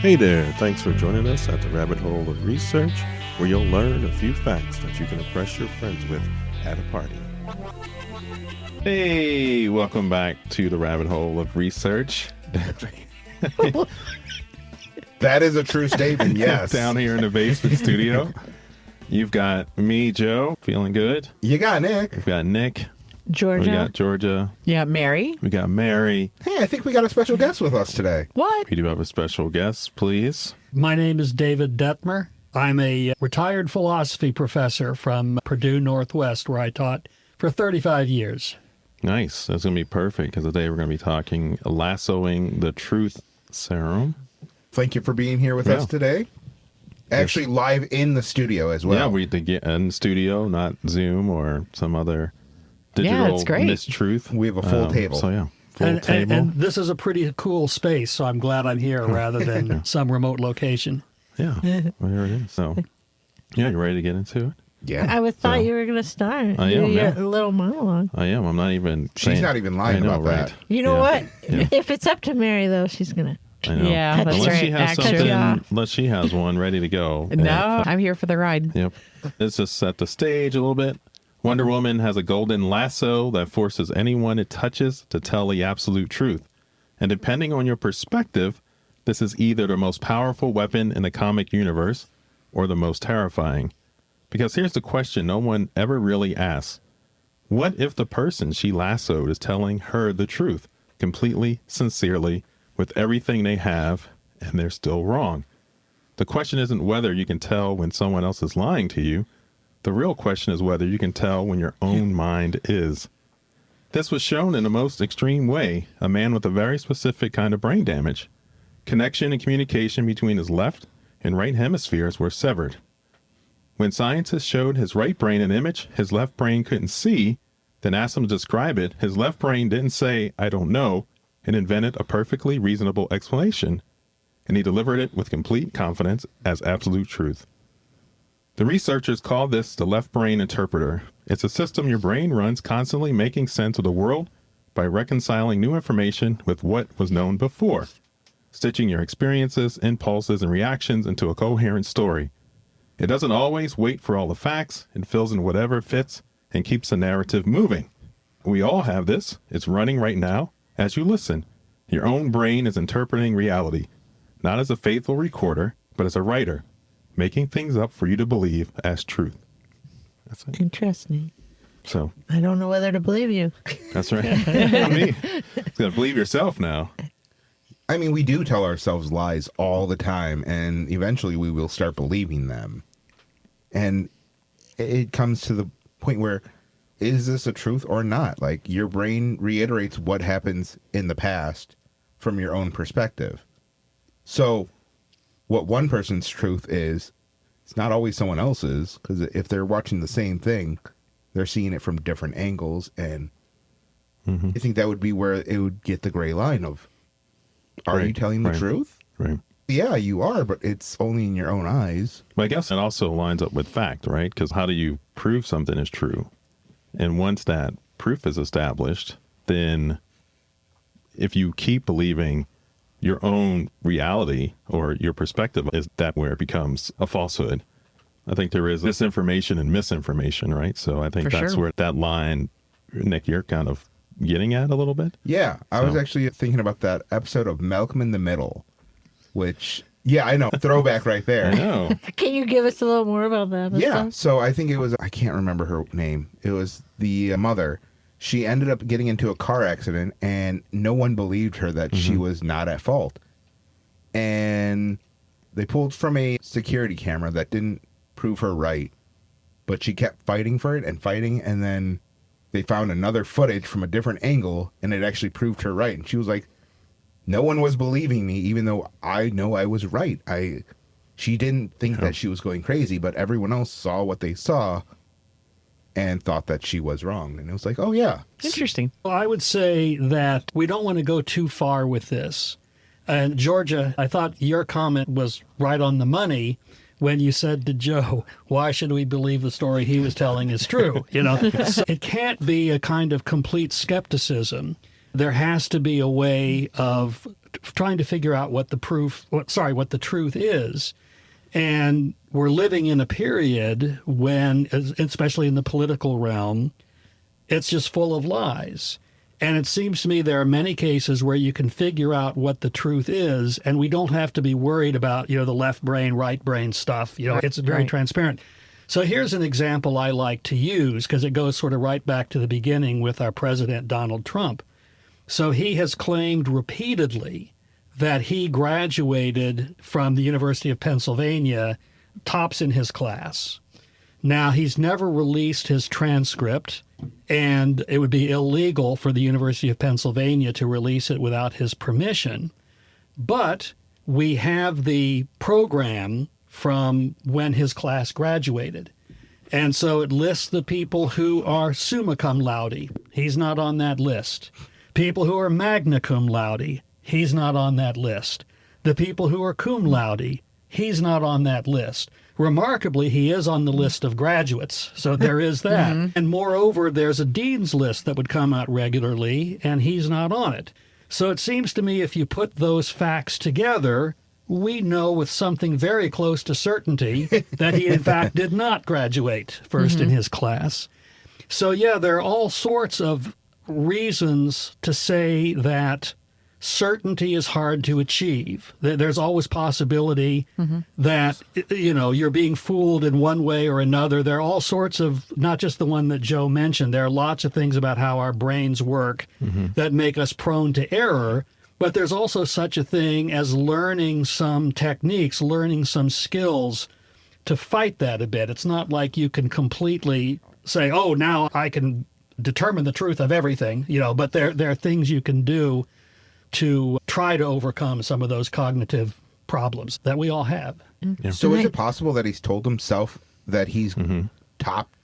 Hey there, thanks for joining us at the Rabbit Hole of Research, where you'll learn a few facts that you can impress your friends with at a party. Hey, welcome back to the Rabbit Hole of Research. That is a true statement, yes. Down here in the basement studio, you've got me, Joe, feeling good. You got Nick. We've got Nick. Georgia. We got Georgia. Yeah, Mary. We got Mary. Hey, I think we got a special guest with us today. What? We do have a special guest, please. My name is David Detmer. I'm a retired philosophy professor from Purdue Northwest, where I taught for 35 years. Nice. That's going to be perfect because today we're going to be talking lassoing the truth serum. Thank you for being here with us today. Actually, live in the studio as well. Yeah, we had to get in the studio, not Zoom or some other digital it's great. mistruth. We have a full table. So, yeah, full table. And this is a pretty cool space, so I'm glad I'm here rather than some remote location. Yeah, well, here it is. So, yeah, you ready to get into it? Yeah. I thought you were going to start. I am, Your yeah. little monologue. I am. I'm not even. She's not even lying about that. You know what? Yeah. If it's up to Mary, though, she's going to. I know. Yeah, that's unless right. she has Actually, something, yeah. unless she has one ready to go. No, I'm here for the ride. Yep. Let's just set the stage a little bit. Wonder Woman has a golden lasso that forces anyone it touches to tell the absolute truth. And depending on your perspective, this is either the most powerful weapon in the comic universe or the most terrifying. Because here's the question no one ever really asks. What if the person she lassoed is telling her the truth, completely, sincerely, with everything they have, and they're still wrong? The question isn't whether you can tell when someone else is lying to you. The real question is whether you can tell when your own mind is. This was shown in the most extreme way, a man with a very specific kind of brain damage. Connection and communication between his left and right hemispheres were severed. When scientists showed his right brain an image his left brain couldn't see, then asked him to describe it, his left brain didn't say, "I don't know," and invented a perfectly reasonable explanation, and he delivered it with complete confidence as absolute truth. The researchers call this the left brain interpreter. It's a system your brain runs constantly making sense of the world by reconciling new information with what was known before, stitching your experiences, impulses, and reactions into a coherent story. It doesn't always wait for all the facts. It fills in whatever fits and keeps the narrative moving. We all have this. It's running right now as you listen. Your own brain is interpreting reality, not as a faithful recorder, but as a writer, making things up for you to believe as truth. That's it. Interesting. So I don't know whether to believe you. that's right. Me. You gotta believe yourself now. I mean, we do tell ourselves lies all the time, and eventually we will start believing them. And it comes to the point where, is this a truth or not? Like, your brain reiterates what happens in the past from your own perspective. So what one person's truth is, it's not always someone else's, because if they're watching the same thing, they're seeing it from different angles, and I think that would be where it would get the gray line of, are you telling the truth? Right. Yeah, you are, but it's only in your own eyes. But I guess it also lines up with fact, right? Because how do you prove something is true? And once that proof is established, then if you keep believing your own reality or your perspective, is that where it becomes a falsehood. I think there is disinformation and misinformation, right? So I think that's where that line, Nick, you're kind of getting at a little bit. Yeah, I was actually thinking about that episode of Malcolm in the Middle, which, yeah, I know, throwback right there. I know. Can you give us a little more about that? Yeah, so I think it was, I can't remember her name. It was the mother. She ended up getting into a car accident, and no one believed her that she was not at fault. And they pulled from a security camera that didn't prove her right, but she kept fighting for it, and then they found another footage from a different angle, and it actually proved her right. And she was like, no one was believing me, even though I know I was right. She didn't think that she was going crazy, but everyone else saw what they saw and thought that she was wrong. And it was like, oh, yeah. Interesting. Well, I would say that we don't want to go too far with this. And Georgia, I thought your comment was right on the money when you said to Joe, why should we believe the story he was telling is true? You know, so it can't be a kind of complete skepticism. There has to be a way of trying to figure out what the truth is. And we're living in a period when, especially in the political realm, it's just full of lies. And it seems to me there are many cases where you can figure out what the truth is, and we don't have to be worried about, the left brain, right brain stuff. It's very transparent. So here's an example I like to use because it goes sort of right back to the beginning with our president, Donald Trump. So he has claimed repeatedly that he graduated from the University of Pennsylvania, tops in his class. Now, he's never released his transcript, and it would be illegal for the University of Pennsylvania to release it without his permission. But we have the program from when his class graduated. And so it lists the people who are summa cum laude. He's not on that list. People who are magna cum laude. He's not on that list. The people who are cum laude. He's not on that list. Remarkably, he is on the list of graduates, so there is that. And moreover, there's a dean's list that would come out regularly, and he's not on it. So it seems to me if you put those facts together, we know with something very close to certainty that he, in fact, did not graduate first in his class. So, yeah, there are all sorts of reasons to say that certainty is hard to achieve. There's always possibility that, you're being fooled in one way or another. There are all sorts of, not just the one that Joe mentioned, there are lots of things about how our brains work that make us prone to error. But there's also such a thing as learning some techniques, learning some skills to fight that a bit. It's not like you can completely say, oh, now I can determine the truth of everything, but there are things you can do to try to overcome some of those cognitive problems that we all have. Yeah. So is it possible that he's told himself that he's topped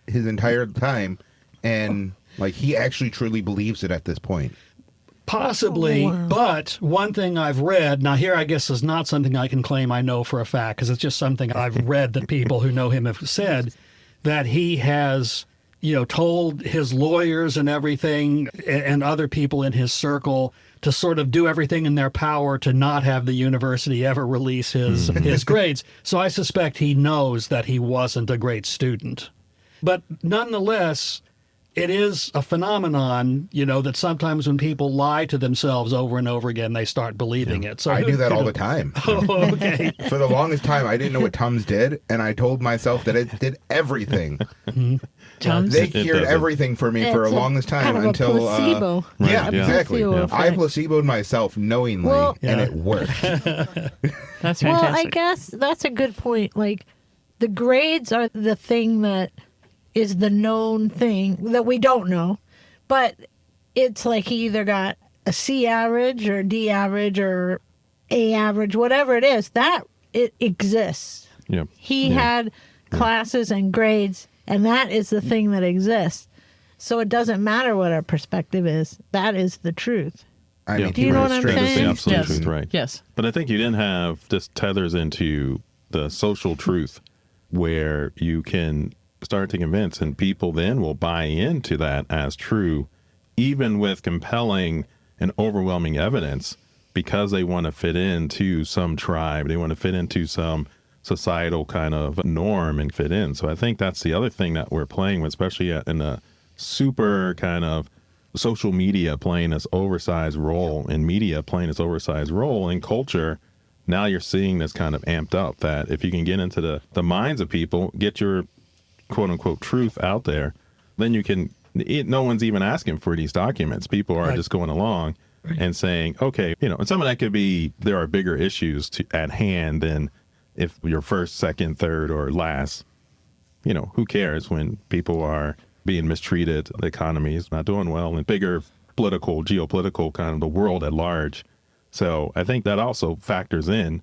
his entire time and like he actually truly believes it at this point? Possibly, but one thing I've read, now here I guess is not something I can claim I know for a fact, because it's just something I've read that people who know him have said, that he has, told his lawyers and everything and other people in his circle to sort of do everything in their power to not have the university ever release his grades. So I suspect he knows that he wasn't a great student. But nonetheless, it is a phenomenon, that sometimes when people lie to themselves over and over again, they start believing it. So I do that all the time. Oh, okay. For the longest time, I didn't know what Tums did, and I told myself that it did everything. Tums? They It cured doesn't. everying for me for a longest time kind of until a placebo. Right, yeah, yeah. exactly. Placebo I effect. placeboed myself knowingly, Well- and Yeah. it worked. That's Well, fantastic. I guess that's a good point. Like, the grades are the thing that is the known thing that we don't know. But it's like he either got a C average or D average or A average, whatever it is, that it exists. Yeah. He had classes and grades, and that is the thing that exists. So it doesn't matter what our perspective is. That is the truth. I Yeah. mean, Do you he know was what I'm straight- That is the saying? absolute Yes. truth, right? Yes. But I think you didn't have this tethers into the social truth where you can start to convince and people then will buy into that as true, even with compelling and overwhelming evidence because they want to fit into some tribe. They want to fit into some societal kind of norm and fit in. So I think that's the other thing that we're playing with, especially in a super kind of social media playing this oversized role and media playing this oversized role in culture. Now you're seeing this kind of amped up that if you can get into the minds of people, get your quote unquote truth out there, then you can, no one's even asking for these documents. People are just going along and saying, okay, and some of that could be, there are bigger issues at hand than if you're first, second, third, or last. Who cares when people are being mistreated, the economy is not doing well, and bigger political, geopolitical kind of the world at large. So I think that also factors in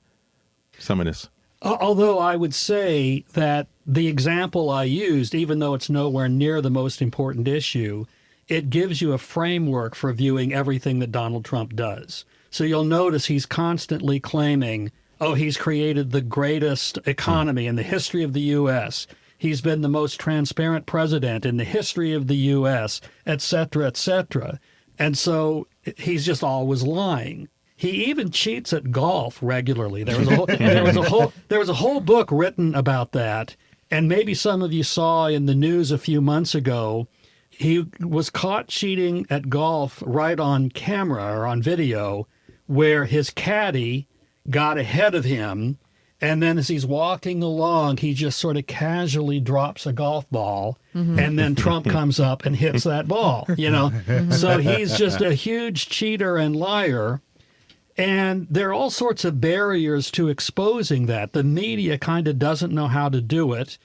some of this. Although I would say that the example I used, even though it's nowhere near the most important issue, it gives you a framework for viewing everything that Donald Trump does. So you'll notice he's constantly claiming, oh, he's created the greatest economy in the history of the U.S. He's been the most transparent president in the history of the U.S., et cetera, et cetera. And so he's just always lying. He even cheats at golf regularly. There was a whole book written about that. And maybe some of you saw in the news a few months ago, he was caught cheating at golf right on camera or on video, where his caddy got ahead of him. And then as he's walking along, he just sort of casually drops a golf ball. And then Trump comes up and hits that ball, So he's just a huge cheater and liar. And there are all sorts of barriers to exposing that. The media kind of doesn't know how to do it,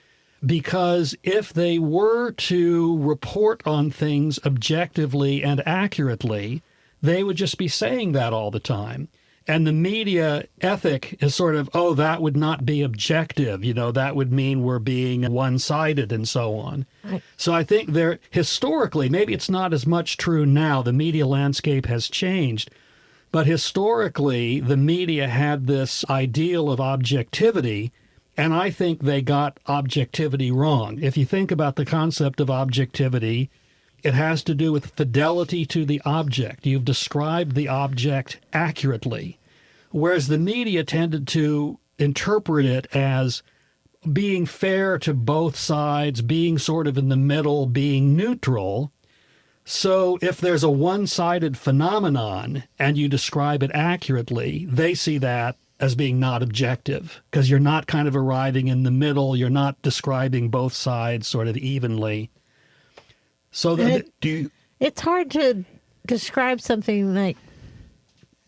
because if they were to report on things objectively and accurately, they would just be saying that all the time. And the media ethic is sort of, oh, that would not be objective. That would mean we're being one-sided and so on. Right. So I think historically, maybe it's not as much true now. The media landscape has changed. But historically, the media had this ideal of objectivity, and I think they got objectivity wrong. If you think about the concept of objectivity, it has to do with fidelity to the object. You've described the object accurately, whereas the media tended to interpret it as being fair to both sides, being sort of in the middle, being neutral. So if there's a one-sided phenomenon and you describe it accurately, they see that as being not objective, because you're not kind of arriving in the middle. You're not describing both sides sort of evenly. So it's hard to describe something like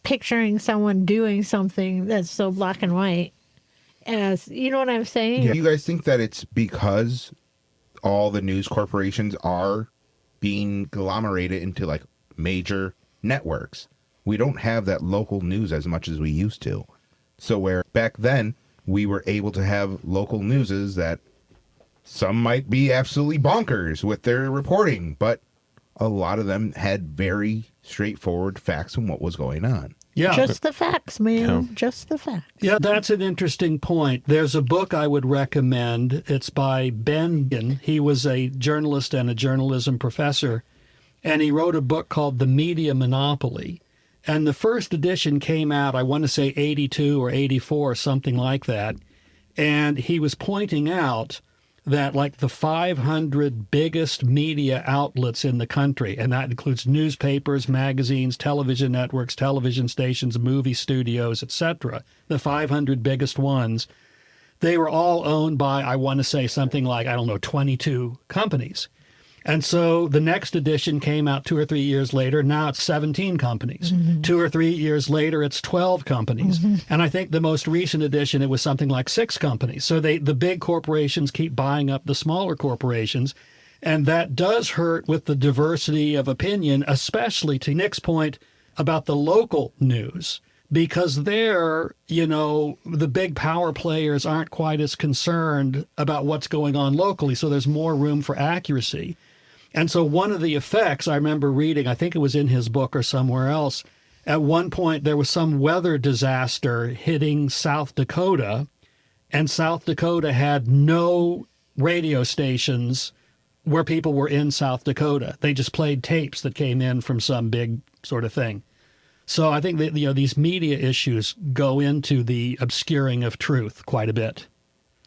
picturing someone doing something that's so black and white as, you know what I'm saying? Yeah. You guys think that it's because all the news corporations are being agglomerated into like major networks? We don't have that local news as much as we used to. So where back then we were able to have local newses that some might be absolutely bonkers with their reporting, but a lot of them had very straightforward facts on what was going on. Yeah. Just the facts, man. Yeah. Just the facts. Yeah, that's an interesting point. There's a book I would recommend. It's by Ben. He was a journalist and a journalism professor, and he wrote a book called The Media Monopoly. And the first edition came out, I want to say 82 or 84, something like that. And he was pointing out that like the 500 biggest media outlets in the country, and that includes newspapers, magazines, television networks, television stations, movie studios, etc., the 500 biggest ones, they were all owned by, I want to say something like, 22 companies. And so the next edition came out 2 or 3 years later. Now it's 17 companies. 2 or 3 years later, it's 12 companies. And I think the most recent edition, it was something like 6 companies. So the big corporations keep buying up the smaller corporations. And that does hurt with the diversity of opinion, especially to Nick's point about the local news. Because there, the big power players aren't quite as concerned about what's going on locally. So there's more room for accuracy. And so one of the effects I remember reading, I think it was in his book or somewhere else, at one point there was some weather disaster hitting South Dakota, and South Dakota had no radio stations where people were in South Dakota. They just played tapes that came in from some big sort of thing. So I think that these media issues go into the obscuring of truth quite a bit.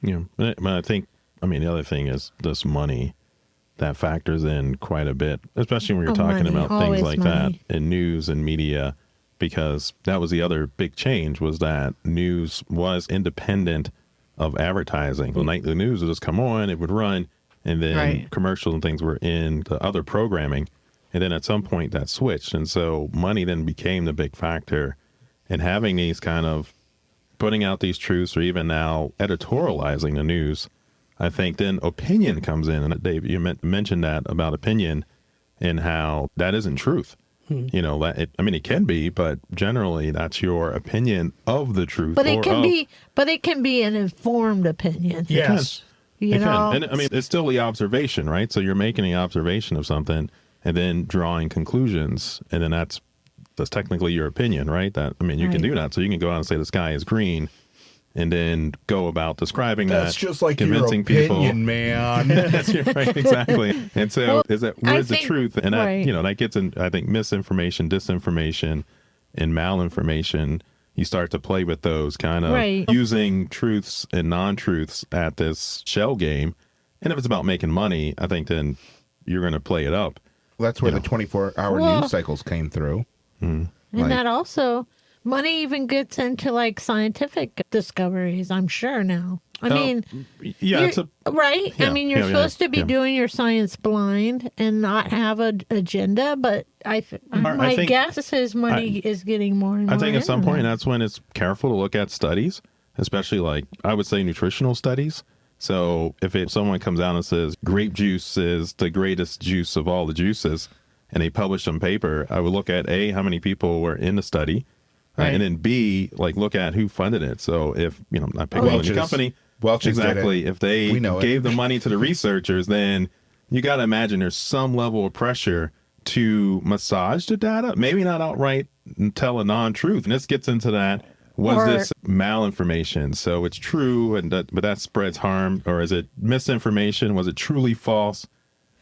Yeah, but I think, the other thing is this money that factors in quite a bit, especially when you're talking about things like that in news and media, because that was the other big change, was that news was independent of advertising. The nightly news would just come on, it would run, and then commercials and things were in the other programming. And then at some point that switched. And so money then became the big factor. And having these kind of putting out these truths, or even now editorializing the news, I think then opinion comes in. And Dave, you mentioned that about opinion and how that isn't truth. It can be, but generally that's your opinion of the truth. But it can be an informed opinion. Yes. You know? And it's still the observation, right? So you're making the observation of something and then drawing conclusions, and then that's technically your opinion, right? You can do that. So you can go out and say the sky is green, and then go about describing that's that. Just like convincing your opinion, people, man. That's right, exactly. And so where's the truth? And that, right. that gets in, I think, misinformation, disinformation, in malinformation, you start to play with those kind of Right. using truths and non-truths at this shell game. And if it's about making money, I think then you're going to play it up. Well, that's where Yeah. the 24-hour Well- news cycles came through. And Like- that also, money even gets into like scientific discoveries, I'm sure now. I mean, Yeah, you're- it's a right? yeah, I mean, you're yeah, yeah, supposed to be yeah. doing your science blind and not have an agenda, but I my think- guess is money is getting more and more. I think at some into point that. that's when it's careful to look at studies, especially like I would say nutritional studies. So if someone comes out and says grape juice is the greatest juice of all the juices, and they publish some paper, I would look at A, how many people were in the study, Right. and then B, like look at who funded it. So if, not picking on any Welch's. company, Welch's did exactly. it. If they We know it. gave the money to the researchers, then you got to imagine there's some level of pressure to massage the data, maybe not outright tell a non-truth. And this gets into that. Was Or- this malinformation? So it's true, but that spreads harm, or is it misinformation? Was it truly false?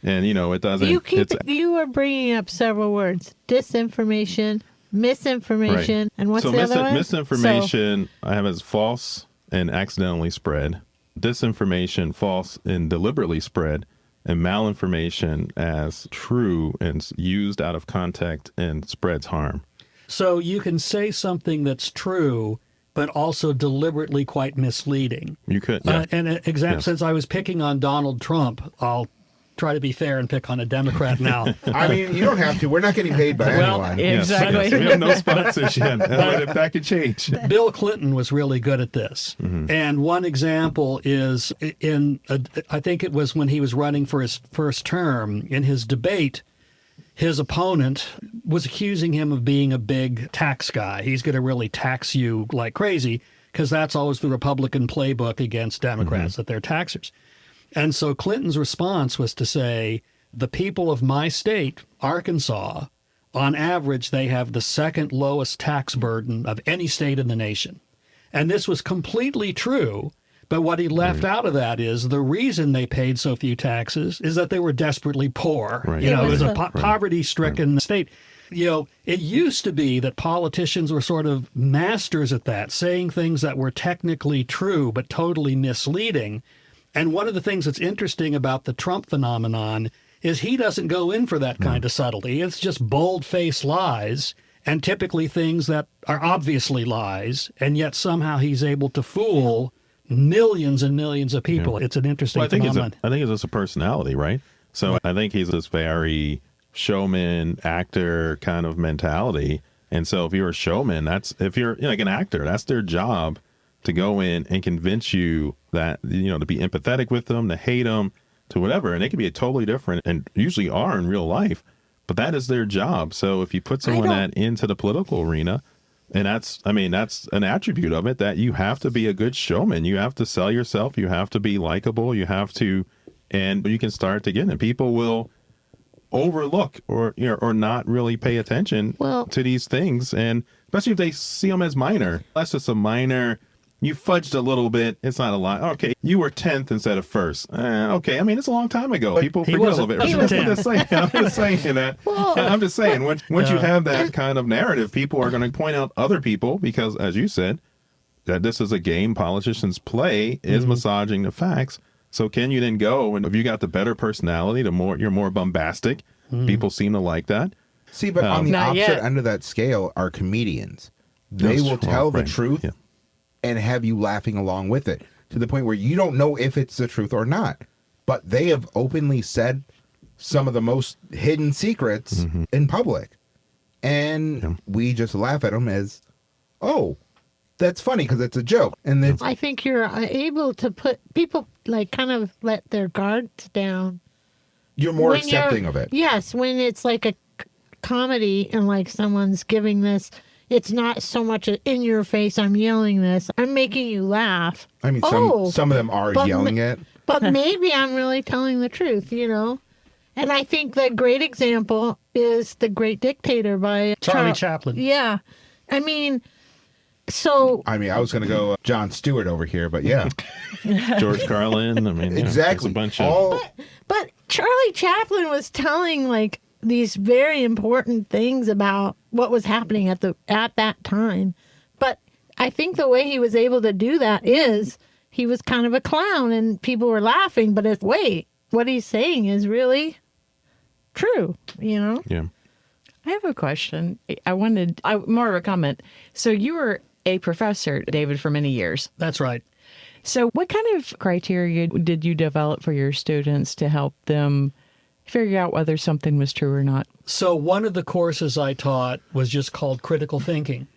And it doesn't. You are bringing up several words: disinformation, misinformation, Right. and what's so the other one? misinformation I have as false and accidentally spread. Disinformation, false and deliberately spread. And malinformation as true and used out of context and spreads harm. So you can say something that's true, but also deliberately quite misleading. You could, yeah. And an example, Yes. since I was picking on Donald Trump, I'll try to be fair and pick on a Democrat now. I mean, you don't have to. We're not getting paid by Well, anyone. Yes, Exactly. yes. We have no sponsorship. But that could change. Bill Clinton was really good at this. And one example is I think it was when he was running for his first term. In his debate, his opponent was accusing him of being a big tax guy. He's going to really tax you like crazy, because that's always the Republican playbook against Democrats, that they're taxers. And so Clinton's response was to say, the people of my state, Arkansas, on average, they have the second lowest tax burden of any state in the nation. And this was completely true. But what he left out of that is the reason they paid so few taxes is that they were desperately poor. Right. It was a Right. poverty-stricken state. It used to be that politicians were sort of masters at that, saying things that were technically true but totally misleading. And one of the things that's interesting about the Trump phenomenon is he doesn't go in for that kind of subtlety. It's just bold-faced lies, and typically things that are obviously lies, and yet somehow he's able to fool millions and millions of people. It's an interesting Well, I think phenomenon. it's just a personality, right? So I think he's this very showman, actor kind of mentality. And so if you're a showman, if you're like an actor, that's their job, to go in and convince you that, to be empathetic with them, to hate them, to whatever. And they can be totally different, and usually are in real life, but that is their job. So if you put someone that into the political arena, and that's an attribute of it, that you have to be a good showman. You have to sell yourself. You have to be likable. You have to, and you can start to get, and people will overlook or not really pay attention to these things. And especially if they see them as minor, that's just a minor. You fudged a little bit. It's not a lot. Okay, you were 10th instead of first. Okay, it's a long time ago. People He forget a little wasn't- bit. he I'm was just saying that. I'm just saying, once you have that kind of narrative, people are going to point out other people, because, as you said, that this is a game politicians play, is massaging the facts. So can you then go, and if you got the better personality, you're more bombastic. People seem to like that. See, but on the Not opposite yet. end of that scale are comedians. They That's will true. tell the Right. truth Yeah. and have you laughing along with it, to the point where you don't know if it's the truth or not. But they have openly said some of the most hidden secrets in public. And we just laugh at them as, oh, that's funny because it's a joke. And it's, I think you're able to put people like kind of let their guards down. you're more When accepting of it. Yes, when it's like a comedy and like someone's giving this, it's not so much in your face, I'm yelling this, I'm making you laugh. I mean, Oh, some of them are but yelling it. But maybe I'm really telling the truth, And I think the great example is The Great Dictator by Charlie Chaplin. Yeah. I mean, so I was going to go Jon Stewart over here, but yeah, George Carlin. exactly. It's a bunch of. All, But Charlie Chaplin was telling like these very important things about what was happening at that time. But I think the way he was able to do that is he was kind of a clown and people were laughing, but wait, what he's saying is really true, you know? Yeah. I have a question. More of a comment. So you were a professor, David, for many years. That's right. So what kind of criteria did you develop for your students to help them figure out whether something was true or not? So one of the courses I taught was just called critical thinking.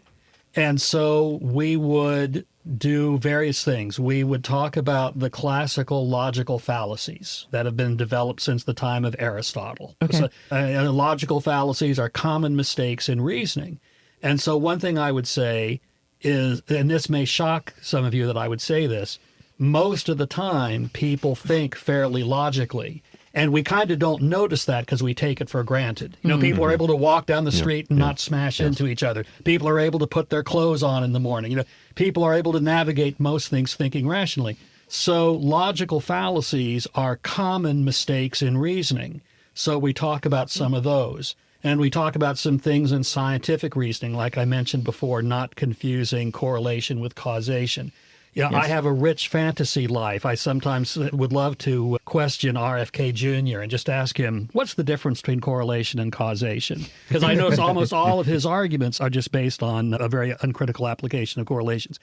And so we would do various things. We would talk about the classical logical fallacies that have been developed since the time of Aristotle. Okay. So, logical fallacies are common mistakes in reasoning. And so one thing I would say is, and this may shock some of you that I would say this, most of the time people think fairly logically. And we kind of don't notice that because we take it for granted. You know, people are able to walk down the street and not smash into each other. People are able to put their clothes on in the morning. You know, people are able to navigate most things thinking rationally. So logical fallacies are common mistakes in reasoning. So we talk about some of those. And we talk about some things in scientific reasoning, like I mentioned before, not confusing correlation with causation. Yeah, I have a rich fantasy life. I sometimes would love to question RFK Jr. and just ask him, what's the difference between correlation and causation? Because I notice almost all of his arguments are just based on a very uncritical application of correlations.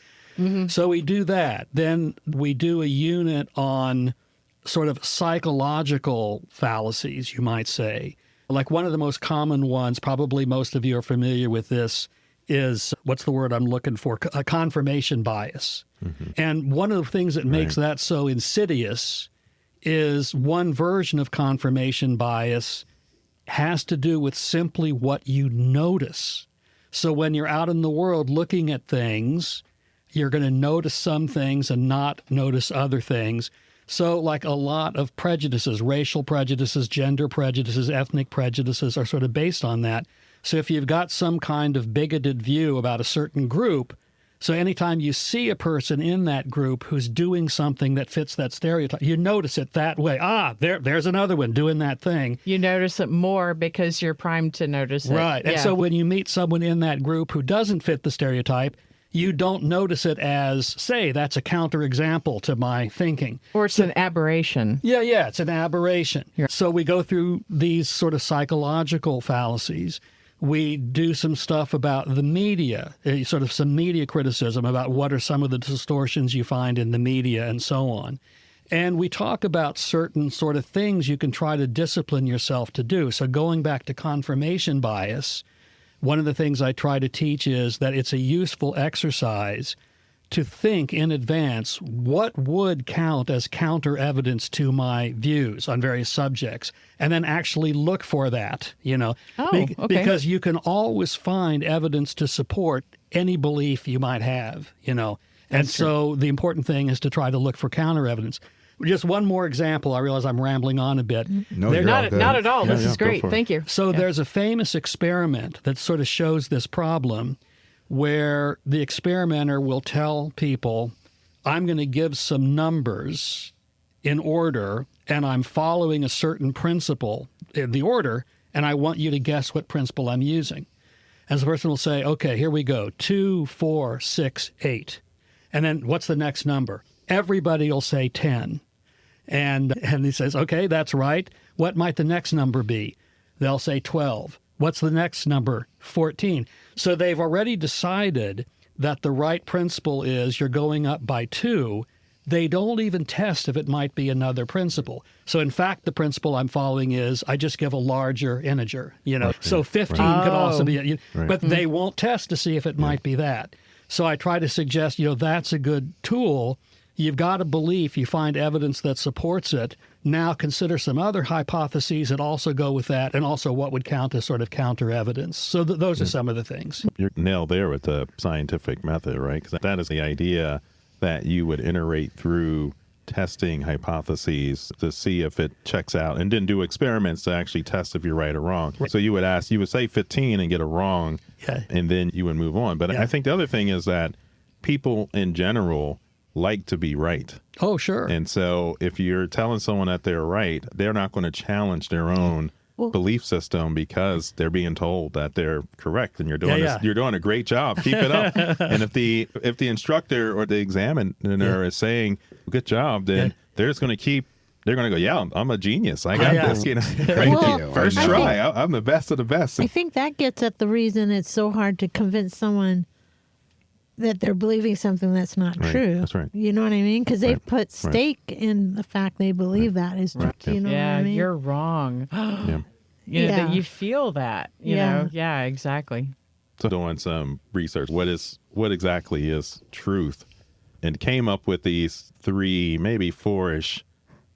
So we do that. Then we do a unit on sort of psychological fallacies, you might say. Like one of the most common ones, probably most of you are familiar with this, is, what's the word I'm looking for? A confirmation bias. And one of the things that makes that so insidious is one version of confirmation bias has to do with simply what you notice. So when you're out in the world looking at things, you're going to notice some things and not notice other things. So like a lot of prejudices, racial prejudices, gender prejudices, ethnic prejudices are sort of based on that. So if you've got some kind of bigoted view about a certain group, so anytime you see a person in that group who's doing something that fits that stereotype, you notice it that way. There's another one doing that thing. You notice it more because you're primed to notice it. Right. And Yeah. so when you meet someone in that group who doesn't fit the stereotype, you don't notice it as, say, that's a counterexample to my thinking. Or it's an aberration. Yeah, it's an aberration. So we go through these sort of psychological fallacies. We do some stuff about the media, sort of some media criticism about what are some of the distortions you find in the media and so on. And we talk about certain sort of things you can try to discipline yourself to do. So going back to confirmation bias, one of the things I try to teach is that it's a useful exercise to think in advance what would count as counter evidence to my views on various subjects, and then actually look for that, you know. Okay. Because you can always find evidence to support any belief you might have, you know. And so the important thing is to try to look for counter evidence. Just one more example. I realize I'm rambling on a bit. No, you're all good. Not at all. This is go great. for it. Thank you. So there's a famous experiment that sort of shows this problem, where the experimenter will tell people, I'm going to give some numbers in order, and I'm following a certain principle in the order, and I want you to guess what principle I'm using. And the person will say, okay, here we go, 2, 4, 6, 8. And then what's the next number? Everybody will say 10. And he says, okay, that's right. What might the next number be? They'll say 12. What's the next number? 14. So they've already decided that the right principle is you're going up by 2. They don't even test if it might be another principle. So in fact, the principle I'm following is I just give a larger integer, you know. So 15 could also be, but they won't test to see if it might be that. So I try to suggest, you know, that's a good tool. You've got a belief, you find evidence that supports it. Now consider some other hypotheses that also go with that, and also what would count as sort of counter evidence. So those are some of the things. You're nailed there with the scientific method, right? Because that is the idea that you would iterate through testing hypotheses to see if it checks out, and then do experiments to actually test if you're right or wrong. So you would say 15 and get it wrong, and then you would move on. But I think the other thing is that people in general like to be right. Oh, sure. And so if you're telling someone that they're right, they're not going to challenge their own belief system because they're being told that they're correct and you're doing you're doing a great job. Keep it up. And if the instructor or the examiner is saying good job, then they're just going to keep. They're going to go, yeah, I'm a genius. I got this. You know, Thank you. First try. I'm the best of the best. I think that gets at the reason it's so hard to convince someone that they're believing something that's not true. That's right. You know what I mean? Because they've put stake in the fact they believe that is true. You know what I mean? You're wrong. Yeah. You know, that you feel that. You know? Yeah, exactly. So doing some research, what exactly is truth? And came up with these 3, maybe 4-ish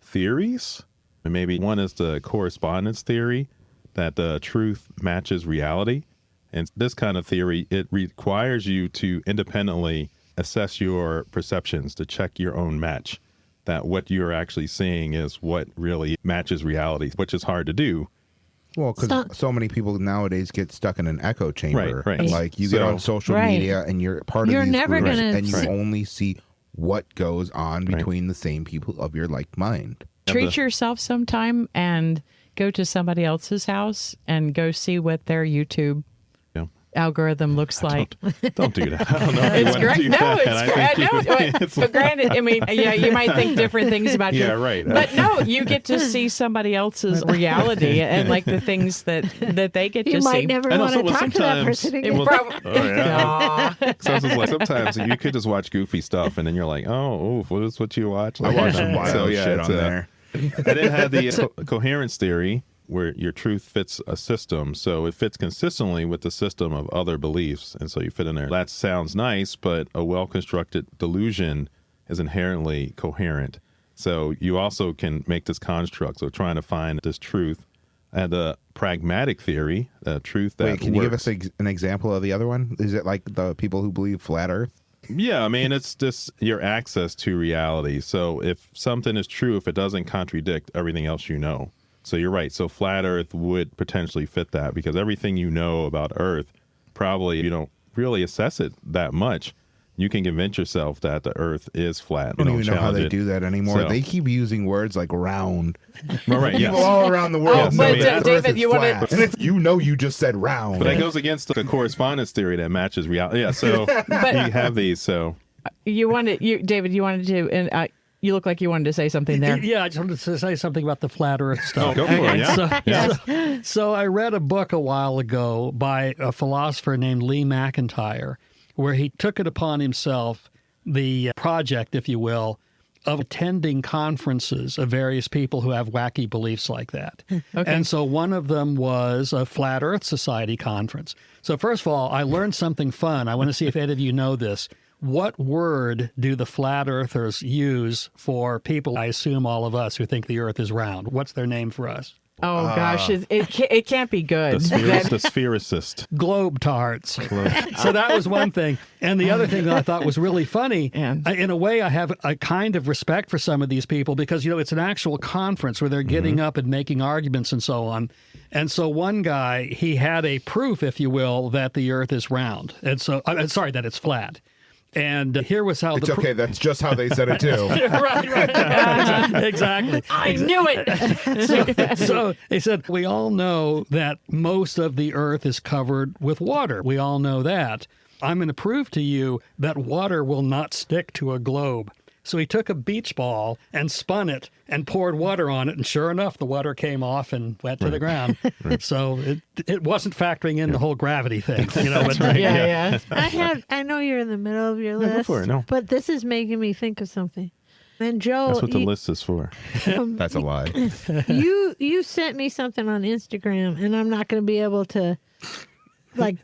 theories. And maybe one is the correspondence theory, that the truth matches reality. And this kind of theory, it requires you to independently assess your perceptions, to check your own match, that what you're actually seeing is what really matches reality, which is hard to do. Well, because so many people nowadays get stuck in an echo chamber. Right. Like you get on social media and you're part of these never groups gonna and you only see what goes on between the same people of your like mind. Treat yourself sometime and go to somebody else's house and go see what their YouTube algorithm looks like. Don't do that. I don't know if It's great. No, it's great. But granted, I mean, you might think different things about you. Yeah, right. But no, you get to see somebody else's reality and like the things that they get to see. You might never want to talk to that person again. So it's like sometimes you could just watch goofy stuff and then you're like, what is what you watch? I watch some wild shit on there. And it had the coherence theory, where your truth fits a system. So it fits consistently with the system of other beliefs. And so you fit in there. That sounds nice, but a well-constructed delusion is inherently coherent. So you also can make this construct. So trying to find this truth. And the pragmatic theory, the truth that can you give us an example of the other one? Is it like the people who believe flat Earth? Yeah, I mean, it's just your access to reality. So if something is true, if it doesn't contradict everything else you know. So you're right. So flat Earth would potentially fit that because everything you know about Earth, probably you don't really assess it that much. You can convince yourself that the Earth is flat. I don't even know how they do that anymore. So, they keep using words like round. Well, right, People all around the world. But David, you want to... And if you just said round. But that goes against the correspondence theory that matches reality. Yeah, so you have these, so... David, you wanted to... And, you look like you wanted to say something there. Yeah, I just wanted to say something about the flat Earth stuff. Oh, go for it, yeah. So I read a book a while ago by a philosopher named Lee McIntyre, where he took it upon himself, the project, if you will, of attending conferences of various people who have wacky beliefs like that. Okay. And so one of them was a Flat Earth Society conference. So first of all, I learned something fun. I want to see if any of you know this. What word do the flat earthers use for people, I assume all of us, who think the earth is round? What's their name for us? Oh, gosh, it can't be good. The sphericist. Globetards. So that was one thing. And the other thing that I thought was really funny, in a way I have a kind of respect for some of these people because, it's an actual conference where they're getting up and making arguments and so on. And so one guy, he had a proof, if you will, that the earth is round. And so, that it's flat. And here was how it's okay. That's just how they said it too. right. Exactly. I knew it. So they said, we all know that most of the earth is covered with water. We all know that. I'm going to prove to you that water will not stick to a globe. So he took a beach ball and spun it and poured water on it, and sure enough, the water came off and went to the ground. So it wasn't factoring in the whole gravity thing, But, yeah. I know you're in the middle of your list, go for it, but this is making me think of something. And Joe, that's what the list is for. That's a lie. You sent me something on Instagram, and I'm not going to be able to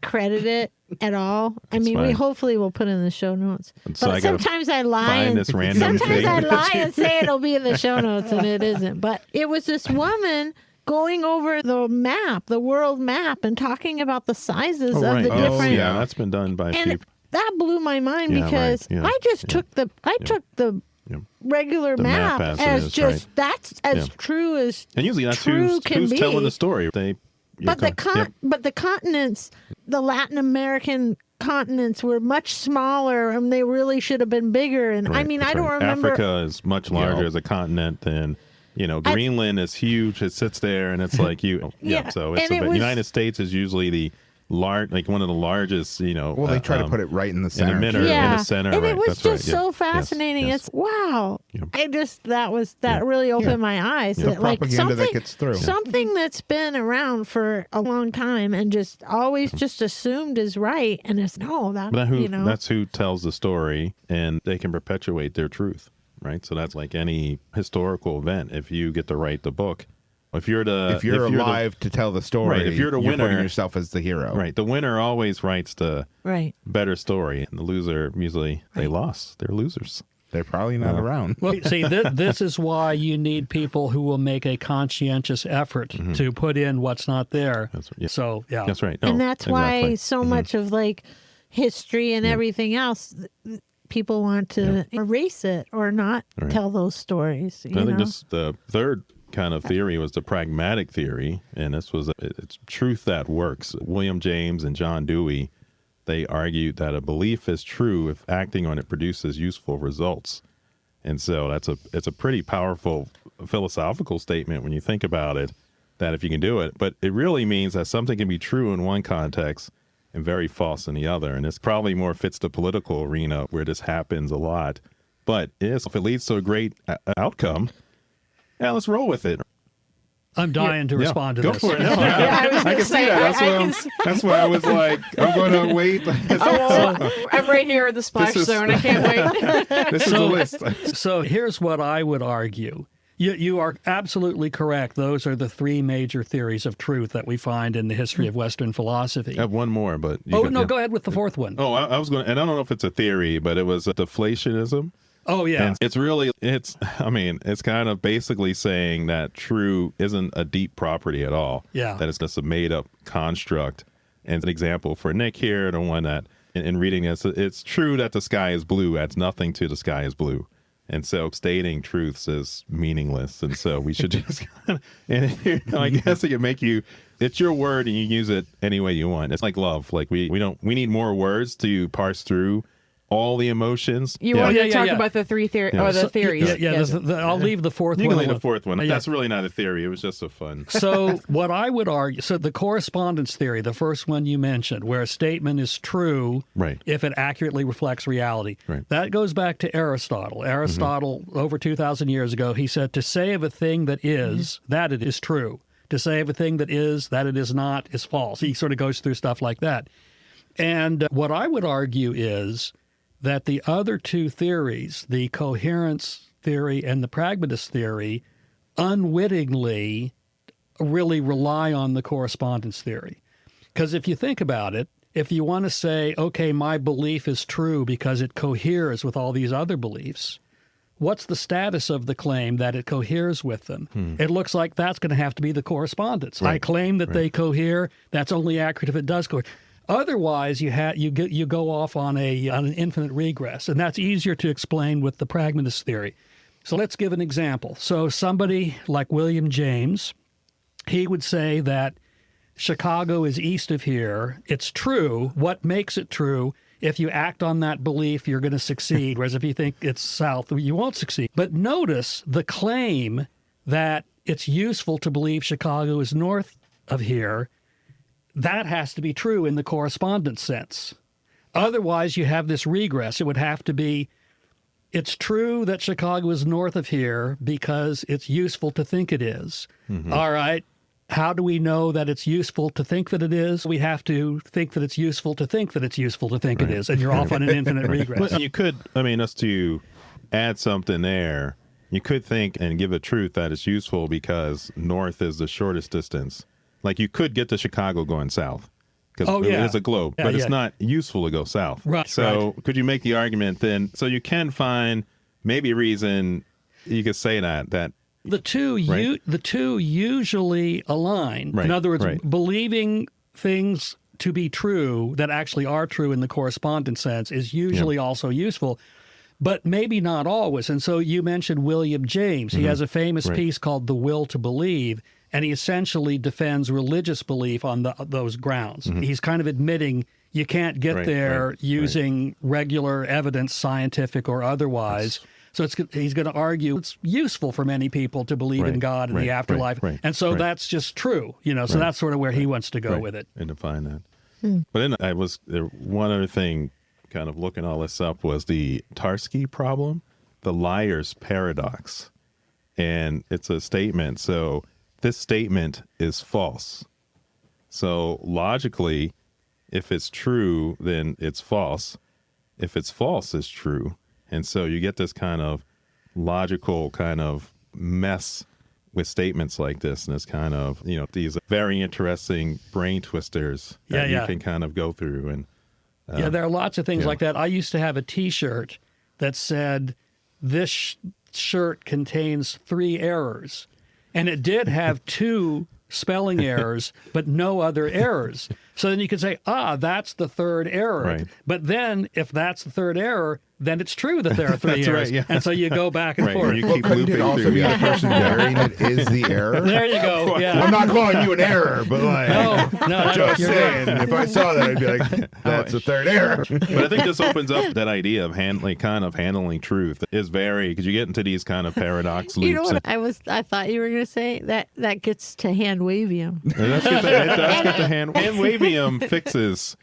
credit it at all. That's we fine. Hopefully we'll put it in the show notes. So but sometimes I lie and say it'll be in the show notes and it isn't. But it was this woman going over the map, the world map, and talking about the sizes of the different. Yeah, that's been done by people. That blew my mind because I just took the regular map as just that's as true as and usually that's who's telling the story. But the continents, the Latin American continents were much smaller and they really should have been bigger. And I don't remember. Africa is much larger as a continent than Greenland is huge. It sits there, and it's like So it's the United States is usually the one of the largest. Well, they try to put it right in the center. In the center, and right. it was That's just right. so fascinating. Yes. It's wow. Yep. That really opened my eyes. The That, like propaganda that gets through. something that's been around for a long time and just always just assumed is right, and it's that's who tells the story, and they can perpetuate their truth, right? So that's like any historical event. If you get to write the book, if you're alive to tell the story, right? If you're the winner, putting yourself as the hero, right? The winner always writes the better story, and the loser usually they lost. They're losers. They're probably not around. Well, see, this is why you need people who will make a conscientious effort to put in what's not there. So, yeah. That's right. And that's why so much of like history and everything else, people want to erase it or not tell those stories. I think the third kind of theory was the pragmatic theory, and this was it's truth that works. William James and John Dewey, they argued that a belief is true if acting on it produces useful results. And so it's a pretty powerful philosophical statement when you think about it, that if you can do it, but it really means that something can be true in one context and very false in the other. And this probably more fits the political arena where this happens a lot. But if it leads to a great outcome, let's roll with it. I'm dying to respond to Go this. for it. I can see that. That's why I was like, I'm going to wait. I'm right here at the splash zone. I can't wait. This is the list. So here's what I would argue. You are absolutely correct. Those are the three major theories of truth that we find in the history of Western philosophy. I have one more, but... go ahead with the fourth one. Oh, I was going to... And I don't know if it's a theory, but it was deflationism. Oh, yeah. And it's kind of basically saying that true isn't a deep property at all. Yeah. That it's just a made-up construct. And an example for Nick here, the one that, in reading this, it's true that the sky is blue adds nothing to the sky is blue. And so stating truths is meaningless. And so we should just I guess it can make you, it's your word and you use it any way you want. It's like love. Like we need more words to parse through all the emotions. You want to talk about the theories. I'll leave the fourth one. You can leave the fourth one. That's really not a theory. It was just so fun. So what I would argue, the correspondence theory, the first one you mentioned, where a statement is true if it accurately reflects reality. Right. That goes back to Aristotle. Aristotle, over 2,000 years ago, he said, to say of a thing that is, that it is true. To say of a thing that it is not, is false. He sort of goes through stuff like that. And what I would argue is that the other two theories, the coherence theory and the pragmatist theory, unwittingly really rely on the correspondence theory. Because if you think about it, if you want to say, okay, my belief is true because it coheres with all these other beliefs, what's the status of the claim that it coheres with them? It looks like that's going to have to be the correspondence. I claim that they cohere. That's only accurate if it does cohere. Otherwise, you go off on an infinite regress, and that's easier to explain with the pragmatist theory. So let's give an example. So somebody like William James, he would say that Chicago is east of here. It's true. What makes it true? If you act on that belief, you're going to succeed, whereas if you think it's south, you won't succeed. But notice the claim that it's useful to believe Chicago is north of here. That has to be true in the correspondence sense. Otherwise, you have this regress. It would have to be, it's true that Chicago is north of here because it's useful to think it is. All right. How do we know that it's useful to think that it is? We have to think that it's useful to think that it's useful to think it is, and you're off on an infinite regress. Well, you could, just to add something there, you could think and give a truth that it's useful because north is the shortest distance. Like you could get to Chicago going south because it is a globe, but it's not useful to go south. Right. So could you make the argument then? So you can find maybe a reason you could say that the two usually align. Right. In other words, believing things to be true that actually are true in the correspondence sense is usually also useful. But maybe not always. And so you mentioned William James. He has a famous piece called The Will to Believe, and he essentially defends religious belief on those grounds. He's kind of admitting you can't get there using regular evidence, scientific or otherwise. So he's going to argue it's useful for many people to believe in God and the afterlife. And so that's just true, so that's sort of where he wants to go with it. And define that. But then one other thing, kind of looking all this up, was the Tarski problem, the liar's paradox. And it's a statement. So this statement is false. So logically, if it's true, then it's false. If it's false, it's true. And so you get this kind of logical kind of mess with statements like this. And it's kind of, these very interesting brain twisters that you can kind of go through. And there are lots of things like that. I used to have a T-shirt that said, this shirt contains 3 errors. And it did have 2 spelling errors, but no other errors. So then you could say, that's the 3rd error. Right. But then if that's the 3rd error, then it's true that there are 3 errors. Right, And so you go back and forth. You Well, keep couldn't it looping also through, be the person wearing it is the error? There you go. Yeah. I'm not calling you an error, but No, just you're saying, right. if I saw that, I'd be like, that's the 3rd error. But I think this opens up that idea of handling truth is because you get into these kind of paradox loops. You know what I thought you were going to say? That gets to hand wavium. It does get the hand wavium fixes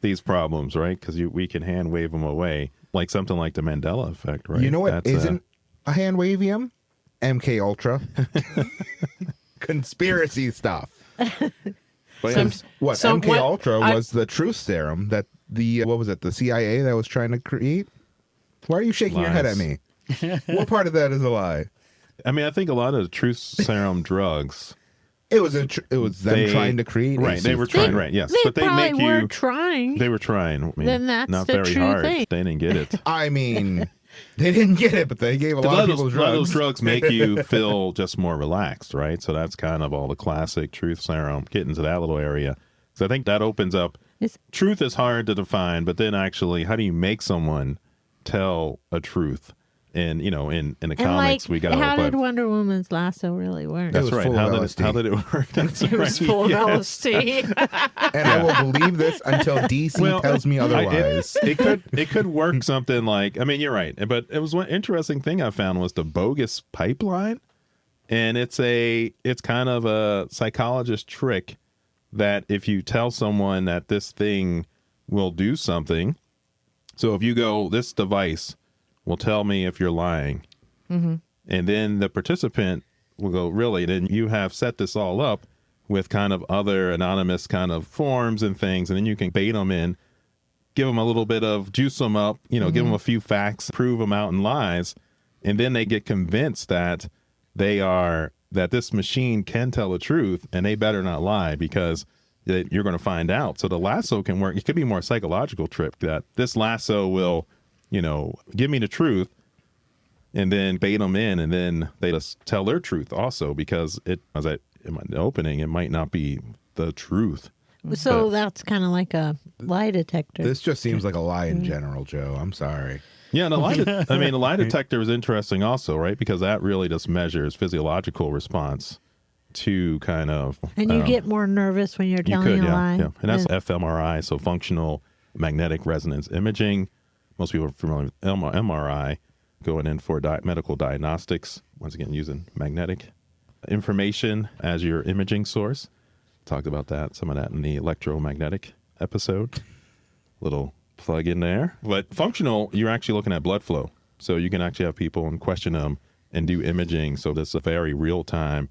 these problems, right? Because we can hand wave them away, like something like the Mandela effect, right? You know what isn't a hand wavium? MK Ultra. Conspiracy stuff. But MK Ultra was the truth serum that the CIA that was trying to create? Why are you shaking your head at me? What part of that is a lie? I mean, I think a lot of the truth serum drugs. It was them trying to create. Right, they were trying. Right, yes, They but they probably make were you. trying. They were trying. I mean, Then that's not the very true hard. thing. They didn't get it. I mean, they didn't get it, but they gave a lot of people A lot of those drugs. drugs make you feel just more relaxed, right? So that's kind of all the classic truth serum. Get into that little area. So I think that opens up. Truth is hard to define, but then actually, how do you make someone tell a truth? And in the comics, we got how did Wonder Woman's lasso really work? That's was right. full How of did it work? That's It was right. full of Yes. LSD. And I will believe this until DC tells me otherwise. It could work something like, I mean, you're right, but it was one interesting thing I found was the bogus pipeline, and it's kind of a psychologist trick that if you tell someone that this thing will do something, so if you go, this device will tell me if you're lying, and then the participant will go, really? Then you have set this all up with kind of other anonymous kind of forms and things, and then you can bait them in, give them a little bit of juice them up, give them a few facts, prove them out in lies, and then they get convinced that that this machine can tell the truth, and they better not lie because you're going to find out. So the lasso can work. It could be more psychological trick that this lasso will, give me the truth, and then bait them in, and then they just tell their truth also because in the opening, it might not be the truth. So that's kind of like a lie detector. This just seems like a lie in general, Joe. I'm sorry. Yeah, and the lie detector is interesting also, right? Because that really just measures physiological response to kind of... And you get more nervous when you're telling a lie. Yeah. And that's fMRI, so functional magnetic resonance imaging. Most people are familiar with MRI, going in for medical diagnostics, once again using magnetic information as your imaging source. Talked about some of that in the electromagnetic episode. Little plug in there. But functional, you're actually looking at blood flow. So you can actually have people and question them and do imaging. So this is a very real-time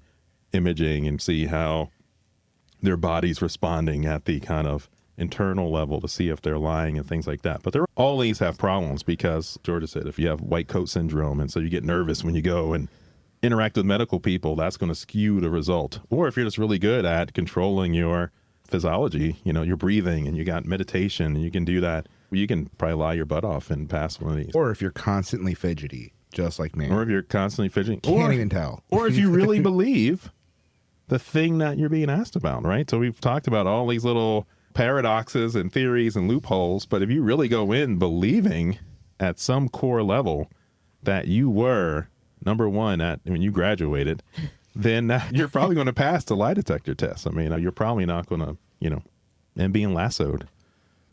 imaging and see how their body's responding at the kind of internal level to see if they're lying and things like that. But all these have problems because Georgia said if you have white coat syndrome and so you get nervous when you go and interact with medical people, that's going to skew the result. Or if you're just really good at controlling your physiology, your breathing, and you got meditation and you can do that, you can probably lie your butt off and pass one of these. Or if you're constantly fidgety, just like me. Or if you're constantly fidgeting. Can't even tell. Or if you really believe the thing that you're being asked about, right? So we've talked about all these little paradoxes and theories and loopholes, but if you really go in believing at some core level that you were number one when you graduated, then you're probably going to pass the lie detector test. I mean, you're probably not going to, and being lassoed.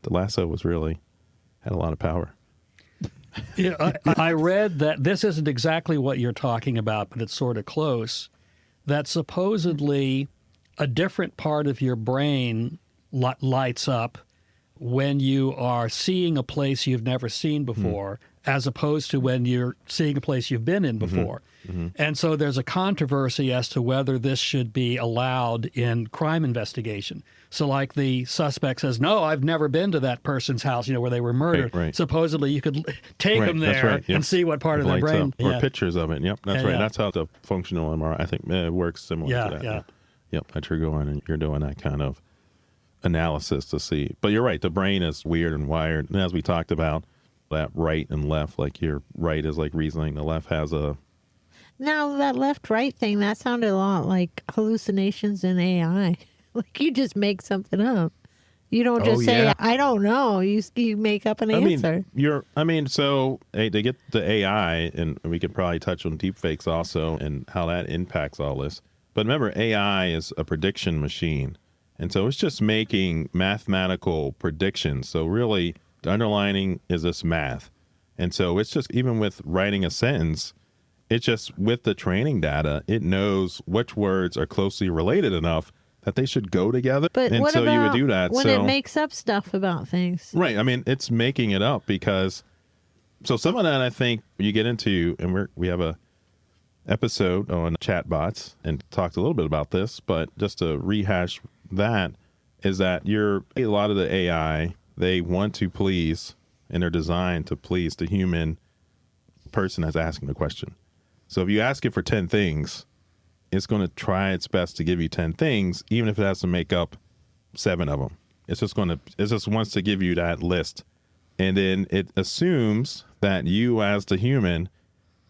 The lasso had a lot of power. Yeah, I read that this isn't exactly what you're talking about, but it's sort of close, that supposedly a different part of your brain lights up when you are seeing a place you've never seen before, as opposed to when you're seeing a place you've been in before. And so there's a controversy as to whether this should be allowed in crime investigation. So like the suspect says, no, I've never been to that person's house, where they were murdered. Right. Supposedly you could take them That's there right, yep. and see what part It of their lights brain. up, or pictures of it. Yep, that's right. Yeah. That's how the functional MRI, I think, it works similar to that. Yeah. Yep, that you're going and you're doing that kind of analysis to see. But you're right, the brain is weird and wired. And as we talked about, that right and left, like your right is like reasoning, the left has a... Now, that left-right thing, that sounded a lot like hallucinations in AI. Like you just make something up. You don't just say, yeah. I don't know. You make up an answer. So to get the AI, and we could probably touch on deepfakes also and how that impacts all this. But remember, AI is a prediction machine. And so it's just making mathematical predictions. So really, the underlining is this math. And so it's just, even with writing a sentence, it's just with the training data, it knows which words are closely related enough that they should go together. But and what so about you would do that. when it makes up stuff about things? Right. I mean, it's making it up because, so some of that I think you get into, and we have a episode on chatbots and talked a little bit about this, but just to rehash that, is that a lot of the AI, they want to please, and they're designed to please the human person that's asking the question. So if you ask it for 10 things, it's going to try its best to give you 10 things, even if it has to make up 7 of them. It just wants to give you that list. And then it assumes that you as the human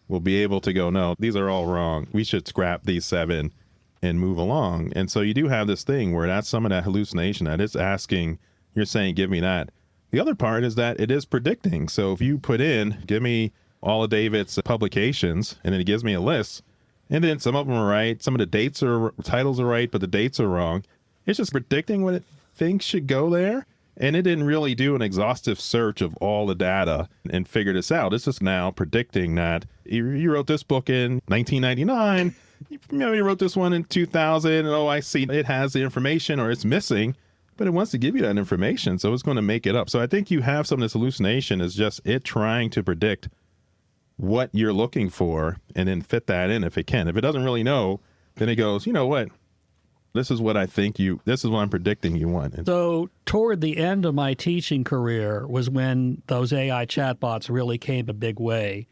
will be able to go, no, these are all wrong. We should scrap these 7 and move along. And so you do have this thing where that's some of that hallucination that it's asking, you're saying, give me that. The other part is that it is predicting. So if you put in, give me all of David's publications, and then it gives me a list, and then some of them are right, some of the titles are right, but the dates are wrong. It's just predicting what it thinks should go there, and it didn't really do an exhaustive search of all the data and figure this out. It's just now predicting that you wrote this book in 1999, you wrote this one in 2000, and I see it has the information or it's missing, but it wants to give you that information, so it's going to make it up. So I think you have some of this hallucination is just it trying to predict what you're looking for and then fit that in if it can. If it doesn't really know, then it goes, you know what? This is what this is what I'm predicting you want. So toward the end of my teaching career was when those AI chatbots really came a big way.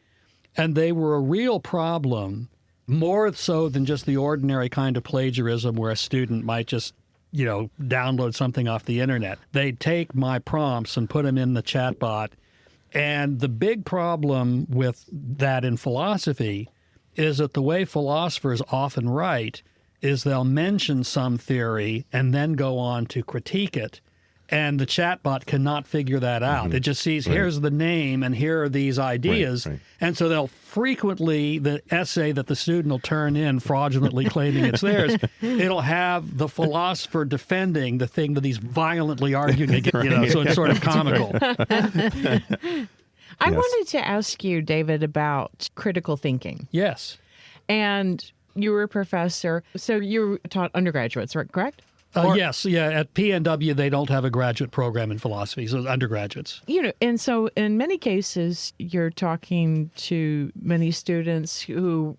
And they were a real problem, more so than just the ordinary kind of plagiarism where a student might just, download something off the internet. They'd take my prompts and put them in the chatbot. And the big problem with that in philosophy is that the way philosophers often write is they'll mention some theory and then go on to critique it. And the chatbot cannot figure that out. It just sees, here's the name and here are these ideas. Right. And so they'll frequently, the essay that the student will turn in fraudulently claiming it's theirs, it'll have the philosopher defending the thing that he's violently arguing against, so it's sort of comical. I wanted to ask you, David, about critical thinking. Yes. And you were a professor, so you taught undergraduates, right? Correct? Yes. Yeah. At PNW, they don't have a graduate program in philosophy, so it's undergraduates. And so in many cases, you're talking to many students who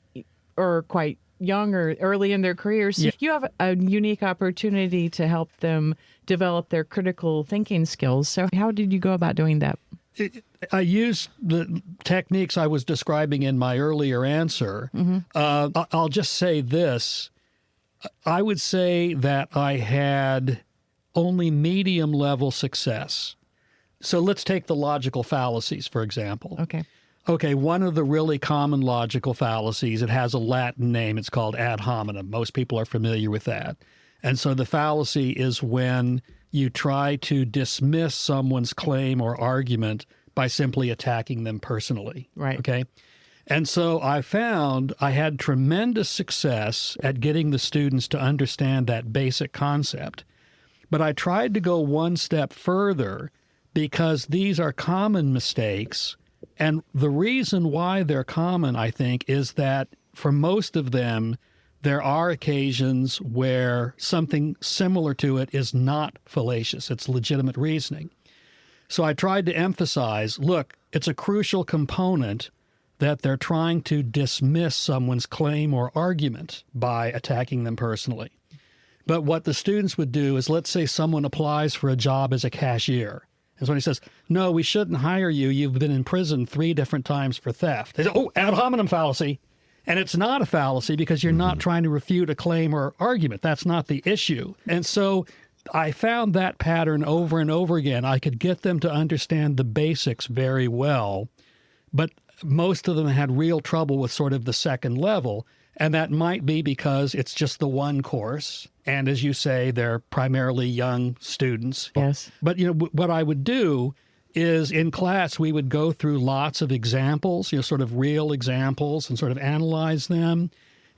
are quite young or early in their careers. Yeah. You have a unique opportunity to help them develop their critical thinking skills. So how did you go about doing that? I used the techniques I was describing in my earlier answer. I'll just say this. I would say that I had only medium level success. So let's take the logical fallacies, for example. Okay, one of the really common logical fallacies, it has a Latin name. It's called ad hominem. Most people are familiar with that. And so the fallacy is when you try to dismiss someone's claim or argument by simply attacking them personally. Right. Okay. And so I found I had tremendous success at getting the students to understand that basic concept. But I tried to go one step further because these are common mistakes And the reason why they're common, I think, is that for most of them, there are occasions where something similar to it is not fallacious. It's legitimate reasoning. So I tried to emphasize, look, it's a crucial component that they're trying to dismiss someone's claim or argument by attacking them personally. But what the students would do is, let's say someone applies for a job as a cashier. And somebody says, no, we shouldn't hire you. You've been in prison 3 different times for theft. They say, oh, ad hominem fallacy. And it's not a fallacy because you're not trying to refute a claim or argument. That's not the issue. And so I found that pattern over and over again. I could get them to understand the basics very well, but most of them had real trouble with sort of the second level. And that might be because it's just the one course. And as you say, they're primarily young students. Yes. But, what I would do is in class, we would go through lots of examples, sort of real examples, and sort of analyze them.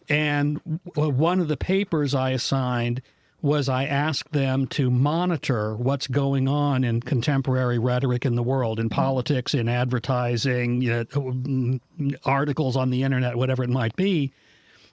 And one of the papers I assigned was I asked them to monitor what's going on in contemporary rhetoric in the world, in politics, in advertising, articles on the internet, whatever it might be,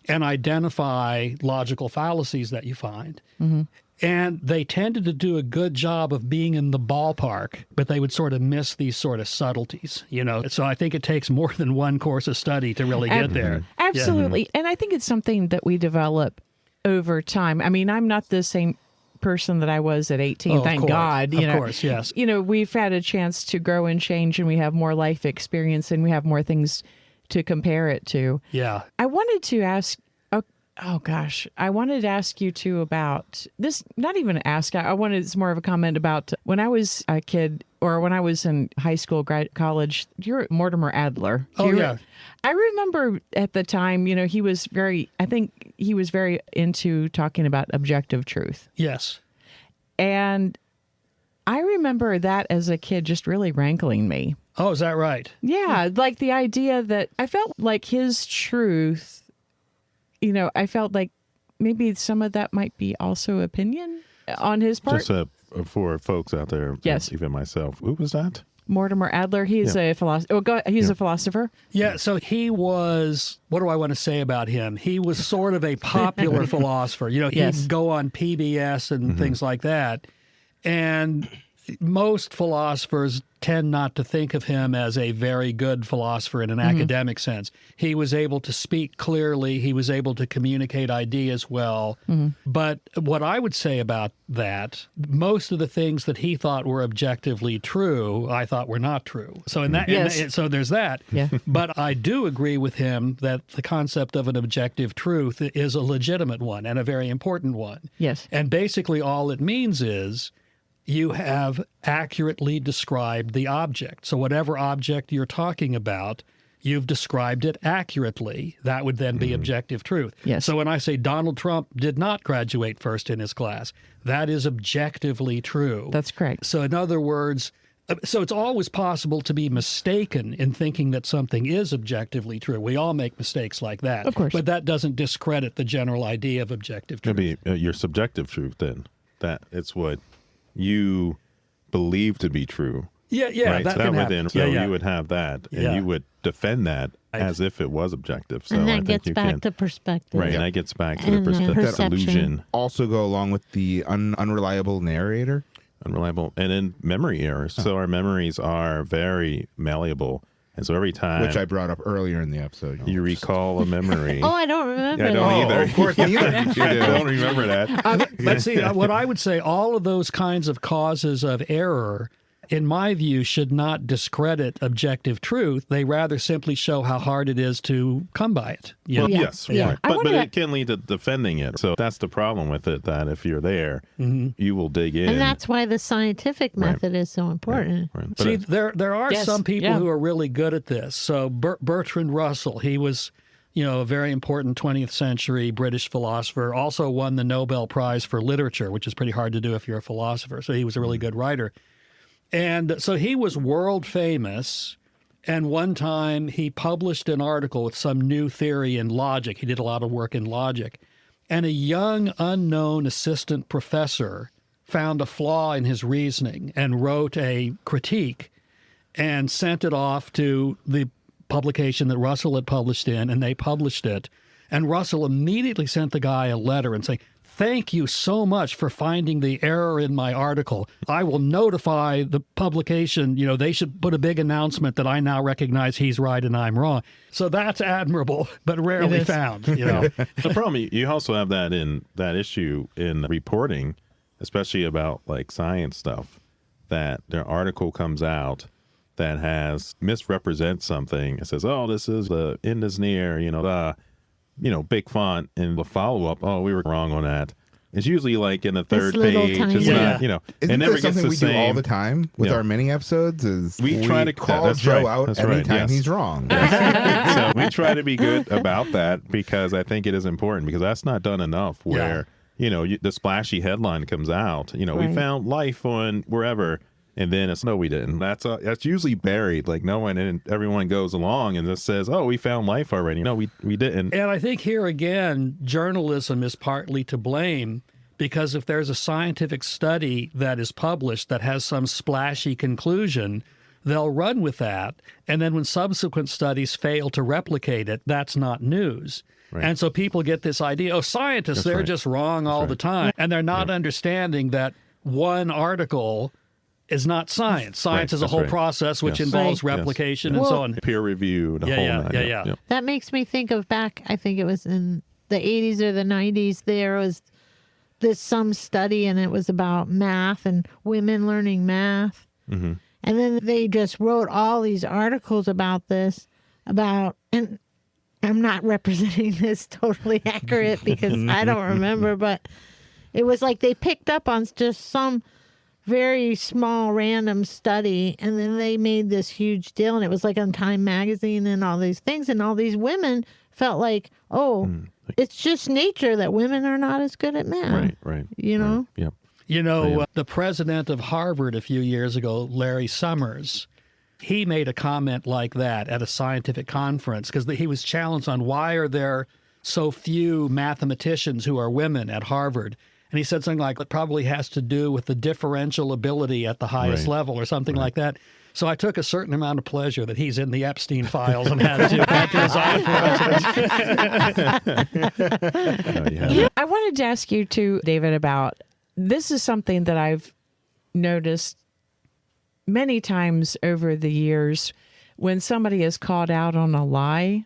and identify logical fallacies that you find. Mm-hmm. And they tended to do a good job of being in the ballpark, but they would sort of miss these sort of subtleties, So I think it takes more than one course of study to really get there. Absolutely. Yeah. And I think it's something that we develop over time. I mean, I'm not the same person that I was at 18, thank God. Of course, yes. We've had a chance to grow and change, and we have more life experience, and we have more things to compare it to. Yeah. I wanted to ask, I wanted to ask you too about this, not even ask, it's more of a comment about when I was a kid or when I was in high school, college, you're Mortimer Adler. Yeah. I remember at the time, he was very into talking about objective truth. Yes. And I remember that as a kid just really rankling me. Oh, is that right? Yeah. Like the idea that I felt like his truth, I felt like maybe some of that might be also opinion on his part. Just for folks out there, yes, even myself, who was that? Mortimer Adler. He's a philosopher. He's a philosopher. Yeah. So he was. What do I want to say about him? He was sort of a popular philosopher. He'd go on PBS and things like that, and most philosophers tend not to think of him as a very good philosopher in an academic sense. He was able to speak clearly. He was able to communicate ideas well. But what I would say about that, most of the things that he thought were objectively true, I thought were not true. So so there's that. Yeah. But I do agree with him that the concept of an objective truth is a legitimate one and a very important one. Yes. And basically all it means is you have accurately described the object. So whatever object you're talking about, you've described it accurately. That would then be objective truth. Yes. So when I say Donald Trump did not graduate first in his class, that is objectively true. That's correct. So in other words, so it's always possible to be mistaken in thinking that something is objectively true. We all make mistakes like that. Of course. But that doesn't discredit the general idea of objective truth. Maybe your subjective truth then. That it's what you believe to be true. Yeah, right? that so can that would happen. then, so you would have that, and you would defend that as if it was objective. So and I that think gets back to perspective. right, and that gets back to the And perspective perception. illusion, Also go along with the unreliable narrator. unreliable, and then memory errors. So our memories are very malleable, and so every time Which I brought up earlier in the episode. you recall a memory, Oh, I don't remember I don't that. either. Of course, neither did you. I don't remember that. But see, what I would say, all of those kinds of causes of error, in my view, should not discredit objective truth. They rather simply show how hard it is to come by it. Well, Yeah. yes, Yeah. right. I But wanna- it can lead to defending it. So that's the problem with it, that if you're there, you will dig in. And that's why the scientific method is so important. Right. But See, there are Yes, some people yeah. who are really good at this. So Bertrand Russell, he was, a very important 20th century British philosopher, also won the Nobel Prize for Literature, which is pretty hard to do if you're a philosopher. So he was a really good writer. And so he was world famous. And one time he published an article with some new theory in logic. He did a lot of work in logic. And a young, unknown assistant professor found a flaw in his reasoning and wrote a critique. and sent it off to the publication that Russell had published in, and they published it. And Russell immediately sent the guy a letter and saying, "Thank you so much for finding the error in my article. I will notify the publication, they should put a big announcement that I now recognize he's right and I'm wrong." So that's admirable, but rarely found, The problem, you also have that issue in reporting, especially about like science stuff, that their article comes out that misrepresents something. It says, "Oh, this is the end is near," big font, and the follow-up, "Oh, we were wrong on that." It's usually like in the third little page. tiny- It's not, it Isn't never this gets something the we same. do all the time with Yeah. our mini episodes? Is We try to call that's Joe right. out That's right. anytime Yes. he's wrong. So we try to be good about that, because I think it is important, because that's not done enough where, the splashy headline comes out, we Right. found life on wherever. And then it's, "No, we didn't." That's usually buried. Like everyone goes along and just says, "Oh, we found life already." No, we didn't. And I think here again, journalism is partly to blame, because if there's a scientific study that is published that has some splashy conclusion, they'll run with that. And then when subsequent studies fail to replicate it, that's not news. Right. And so people get this idea, scientists, they're right. just wrong all the time. And they're not understanding that one article is not science. Science is a That's whole right. process which Yes. involves Right. replication and so on. Peer review, the whole nine. Yeah. That makes me think of back, I think it was in the 80s or the 90s, there was some study, and it was about math and women learning math. Mm-hmm. And then they just wrote all these articles about this, and I'm not representing this totally accurate because I don't remember, but it was like they picked up on just some very small random study, and then they made this huge deal, and it was like on Time magazine and all these things, and all these women felt like, it's just nature that women are not as good at math. Right. You know? Right. Yep. The president of Harvard a few years ago, Larry Summers, he made a comment like that at a scientific conference, because he was challenged on why are there so few mathematicians who are women at Harvard. And he said something like, it probably has to do with the differential ability at the highest Right. level or something like that. So I took a certain amount of pleasure that he's in the Epstein files and had to resign. I wanted to ask you too, David, about this is something that I've noticed many times over the years. When somebody is called out on a lie,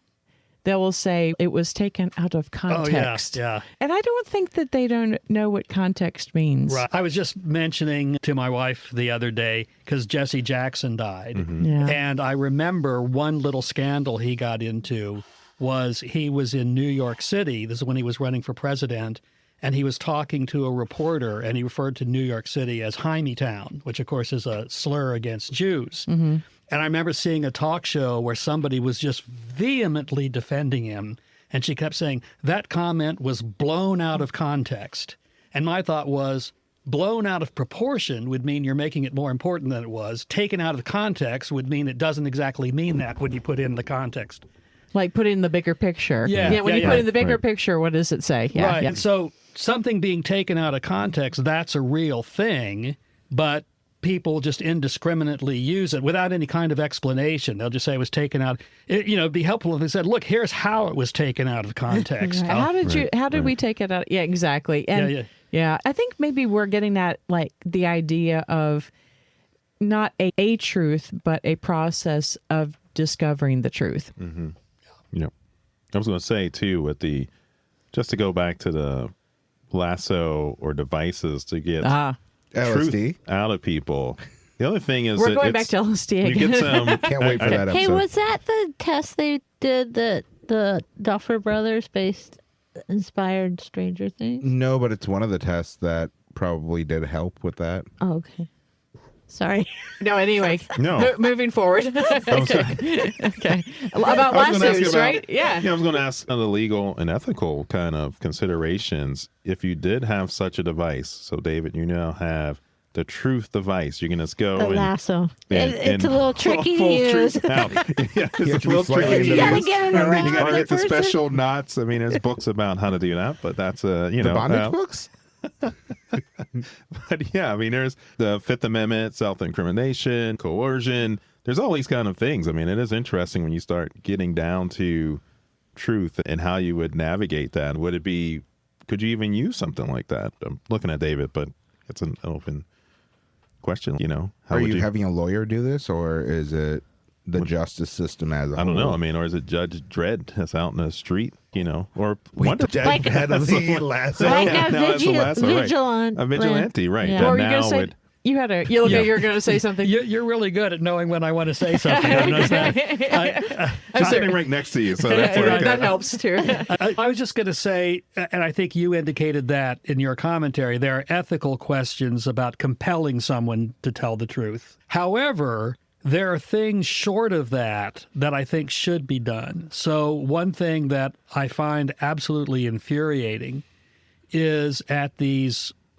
they will say it was taken out of context. Oh, yeah. And I don't think that they don't know what context means. Right. I was just mentioning to my wife the other day, because Jesse Jackson died. Mm-hmm. Yeah. And I remember one little scandal he got into was he was in New York City. This is when he was running for president. And he was talking to a reporter, and he referred to New York City as Town, which, of course, is a slur against Jews. Mm-hmm. And I remember seeing a talk show where somebody was just vehemently defending him. And she kept saying, that comment was blown out of context. And my thought was, blown out of proportion would mean you're making it more important than it was. Taken out of context would mean it doesn't exactly mean that when you put in the context. Like put in the bigger picture. Yeah, when yeah, you put yeah. in the bigger Right. picture, what does it say? Yeah, Right. yeah. And so something being taken out of context, that's a real thing, but people just indiscriminately use it without any kind of explanation. They'll just say it was taken out. It'd be helpful if they said, look, here's how it was taken out of context. Right. How did we take it out? Yeah, exactly. And Yeah. I think maybe we're getting at like the idea of not a truth, but a process of discovering the truth. Mm-hmm. Yep. I was going to say too, just to go back to the lasso or devices to get LSD. truth out of people. The other thing is We're that going back to LSD you again. get some. Can't wait for that episode. Hey, was that the test they did that the Duffer Brothers inspired Stranger Things? No, but it's one of the tests that probably did help with that. Oh, okay. Sorry. No, anyway. No. Moving forward. Okay. About I was gonna ask you lassos, about- right? Yeah. I was going to ask the legal and ethical kind of considerations. If you did have such a device, so David, you now have the truth device. You can just go The and lasso. and- It's and a little tricky to pull use. truth out. Yeah, it's You a have to be little slightly tricky. into You gotta this. get it around You got to the get the person. special knots. I mean, there's books about how to do that, but that's The bondage books? But yeah, I mean, there's the Fifth Amendment, self-incrimination, coercion. there's all these kind of things. I mean, it is interesting when you start getting down to truth and how you would navigate that. Could you even use something like that? I'm looking at David, but it's an open question, How Are would you having a lawyer do this, or is it the justice system as a whole? I don't know. I mean, or is it Judge Dredd that's out in the street, or Judge Dredd, Lasso. Like a No, that's a Lasso, right. vigilant. A vigilante, right? Yeah. That What were you now going to say? would- You look like you're going to say something. You're really good at knowing when I want to say something. I've noticed that. I'm sitting right next to you, so that's like that helps too. I was just going to say, and I think you indicated that in your commentary, there are ethical questions about compelling someone to tell the truth. However, there are things short of that I think should be done. So one thing that I find absolutely infuriating is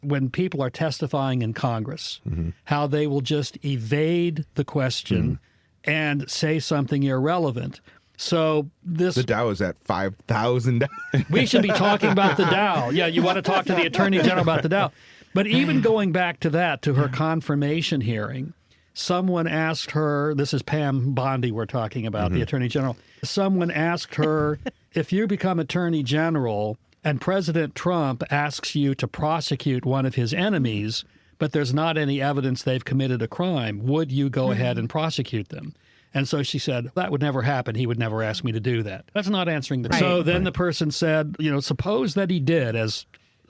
when people are testifying in Congress, how they will just evade the question and say something irrelevant. So The Dow is at 5,000. we should be talking about the Dow. Yeah, you want to talk to the Attorney General about the Dow. But even going back to her confirmation hearing, someone asked her, this is Pam Bondi we're talking about, the Attorney General. Someone asked her, if you become Attorney General and President Trump asks you to prosecute one of his enemies, but there's not any evidence they've committed a crime, would you go ahead and prosecute them? And so she said, that would never happen. He would never ask me to do that. That's not answering the question. So then the person said, suppose that he did, as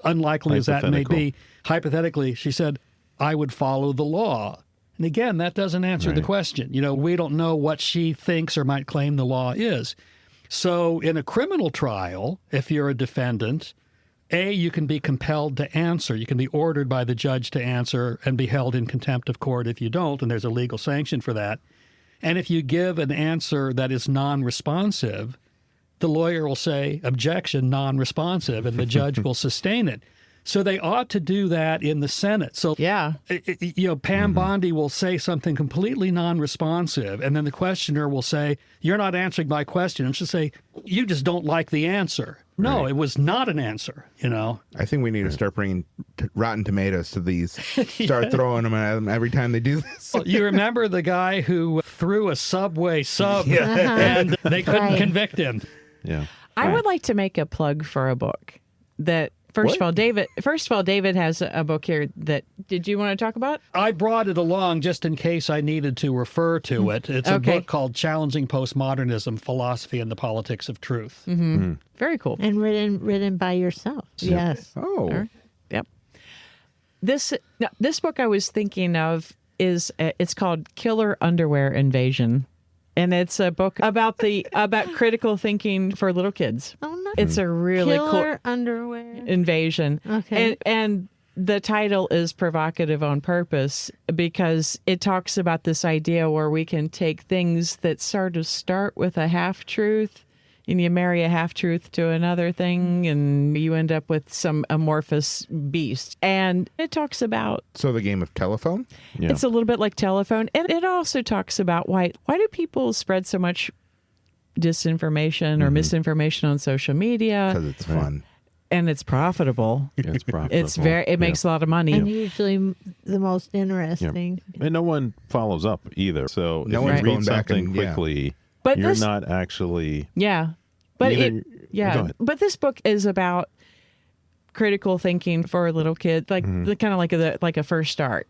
unlikely as that may be. Hypothetically, she said, I would follow the law. And again, that doesn't answer the question. We don't know what she thinks or might claim the law is. So in a criminal trial, if you're a defendant, you can be compelled to answer. You can be ordered by the judge to answer and be held in contempt of court if you don't, and there's a legal sanction for that. And if you give an answer that is non-responsive, the lawyer will say, objection, non-responsive, and the judge will sustain it. So they ought to do that in the Senate. So, Yeah. Pam Bondi will say something completely non-responsive, and then the questioner will say, you're not answering my question. And she'll say, you just don't like the answer. No, it was not an answer, I think we need to start bringing rotten tomatoes to these. Start throwing them at them every time they do this. You remember the guy who threw a Subway sub and they couldn't convict him. Yeah. I would like to make a plug for a book that First of all, David has a book here that, did you want to talk about? I brought it along just in case I needed to refer to it. It's a book called Challenging Postmodernism, Philosophy and the Politics of Truth. Very cool. And written by yourself. Yes. Oh. Yep. This book I was thinking of it's called Killer Underwear Invasion. And it's a book about critical thinking for little kids. Oh, no. It's a really Killer cool underwear invasion. Okay. And the title is provocative on purpose because it talks about this idea where we can take things that sort of start with a half-truth and you marry a half-truth to another thing and you end up with some amorphous beast. And it talks about... So the game of telephone? Yeah. It's a little bit like telephone. And it also talks about why do people spread so much disinformation or misinformation on social media? Because it's fun. And it's profitable. Yeah, it's profitable. It makes a lot of money. And usually the most interesting. And no one follows up either. So No if one's you going read back something and- quickly, But you're this- not actually... Yeah. But Go ahead. But this book is about critical thinking for a little kid, like kind of like a first start,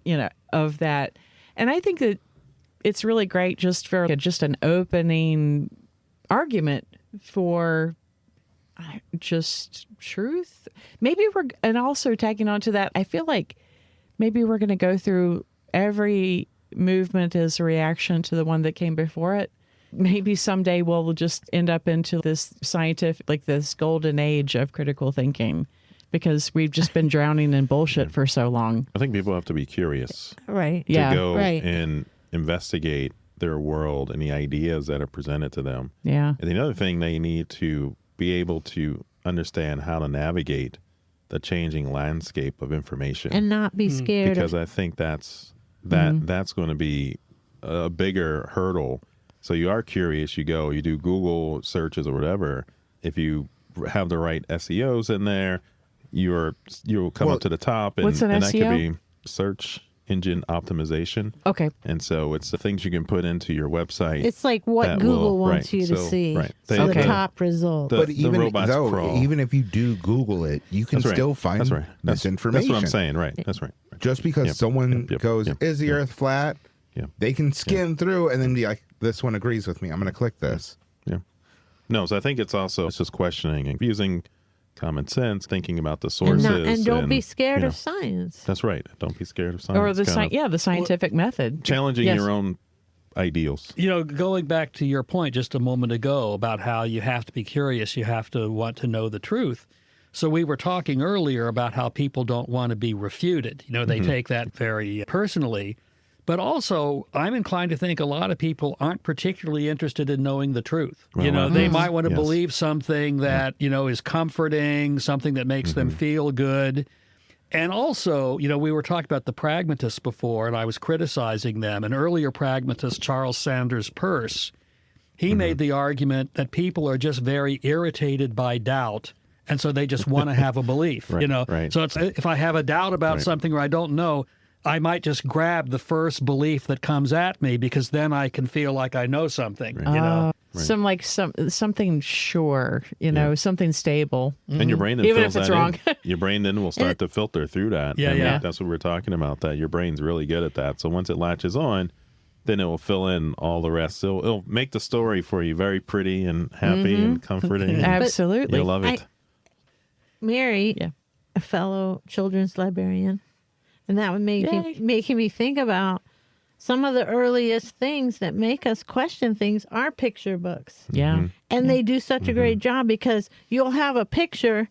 of that. And I think that it's really great just for just an opening argument for just truth. And also tagging on to that, I feel like maybe we're going to go through every movement as a reaction to the one that came before it. Maybe someday we'll just end up into this scientific, this golden age of critical thinking because we've just been drowning in bullshit for so long. I think people have to be curious Right. to Yeah. go Right. and investigate their world and the ideas that are presented to them. Yeah. And the other thing, they need to be able to understand how to navigate the changing landscape of information. And not be scared. Because I think that's going to be a bigger hurdle. So you are curious, you do Google searches or whatever. If you have the right SEOs in there, you'll come up to the top. And, What's an and that SEO? could be search engine optimization. Okay. And so it's the things you can put into your website. It's like what that Google will- wants right, you to so- see. right. So They- the top result. the- But even robots though, crawl. even if you do Google it, you can That's right. still find That's right. misinformation. That's what I'm saying. Right. That's right. Just because Yep, someone yep, goes, yep, "Is the yep. Earth flat?" Yeah. They can skim through and then be like, "This one agrees with me. I'm going to click this." Yeah. No, so I think it's just questioning and using common sense, thinking about the sources. And don't be scared you know, of science. That's right. Don't be scared of science. Or the kind of the scientific method. challenging Yes. your own ideals. You know, going back to your point just a moment ago about how you have to be curious, you have to want to know the truth. So we were talking earlier about how people don't want to be refuted. You know, they take that very personally. But also, I'm inclined to think a lot of people aren't particularly interested in knowing the truth. Well, you know, they might want to yes. believe something that, you know, is comforting, something that makes them feel good. And also, you know, we were talking about the pragmatists before, and I was criticizing them. An earlier pragmatist, Charles Sanders Peirce, he made the argument that people are just very irritated by doubt, and so they just want to have a belief. Right, you know, right. so it's, if I have a doubt about Right. something or I don't know, I might just grab the first belief that comes at me because then I can feel like I know something. You know, Something sure, something stable. And your brain then Even fills if it's that in. wrong. Your brain then will start to filter through that. Yeah, And yeah. That's what we're talking about, that your brain's really good at that. So once it latches on, then it will fill in all the rest. So it'll make the story for you very pretty and happy and comforting. and Absolutely. You'll love it. Mary, Yeah. a fellow children's librarian, and that would Yay. making me think about some of the earliest things that make us question things are picture books. Yeah. And they do such a great job because you'll have a picture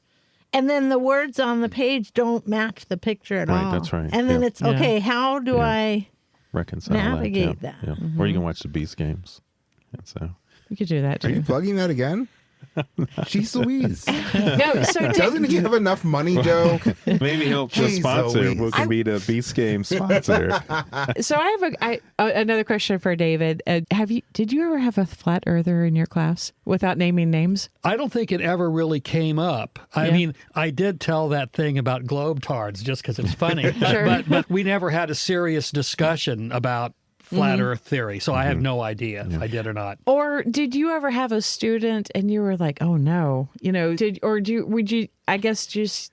and then the words on the page don't match the picture at Right, all. that's right. And then Yeah. it's, okay, how do Yeah. I Reconcile navigate that. that? Yeah. Or you can watch the Beast games. And so You could do that Are you too. plugging that again? Jeez Louise. No, so Doesn't he have enough money, Joe? maybe he'll just Jeez sponsor. Louise. Who can be the Beast game sponsor? So I have another question for David. Did you ever have a flat earther in your class without naming names? I don't think it ever really came up. I Yeah. mean, I did tell that thing about globetards just because it's funny, Sure. but we never had a serious discussion about flat Earth theory, so I have no idea if I did or not. Or did you ever have a student and you were like, "Oh no," would you? I guess just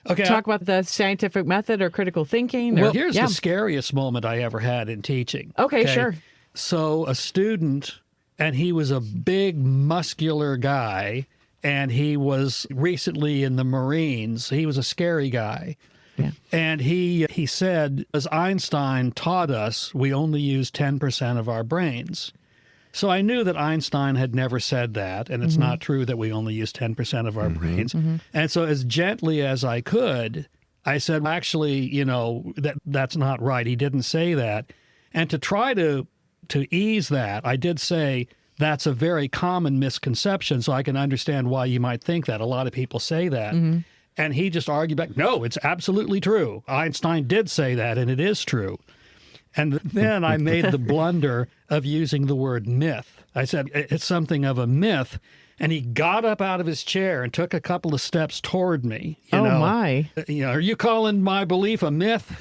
Okay, talk about the scientific method or critical thinking. well, or, here's yeah. the scariest moment I ever had in teaching. Okay, sure. So a student, and he was a big, muscular guy, and he was recently in the Marines. He was a scary guy. Yeah. And he said, as Einstein taught us, we only use 10% of our brains. So I knew that Einstein had never said that, and it's not true that we only use 10% of our brains. And so as gently as I could, I said, actually, that's not right. He didn't say that. And to try to ease that, I did say, that's a very common misconception, so I can understand why you might think that. A lot of people say that. And he just argued back, no, it's absolutely true. Einstein did say that, and it is true. And then I made the blunder of using the word myth. I said, it's something of a myth. And he got up out of his chair and took a couple of steps toward me. My. Are you calling my belief a myth?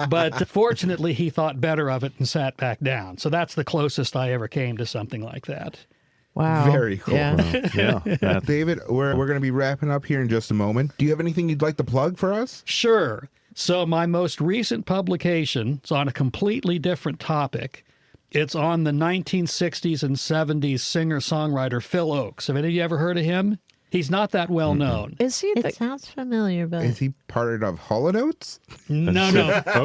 But fortunately, he thought better of it and sat back down. So that's the closest I ever came to something like that. Wow. Very cool. Yeah. Yeah. David, we're going to be wrapping up here in just a moment. Do you have anything you'd like to plug for us? Sure. So my most recent publication is on a completely different topic. It's on the 1960s and 70s singer-songwriter Phil Oakes. Have any of you ever heard of him? He's not that well known. Is he? It sounds familiar, but Is he part of Holo Notes? No.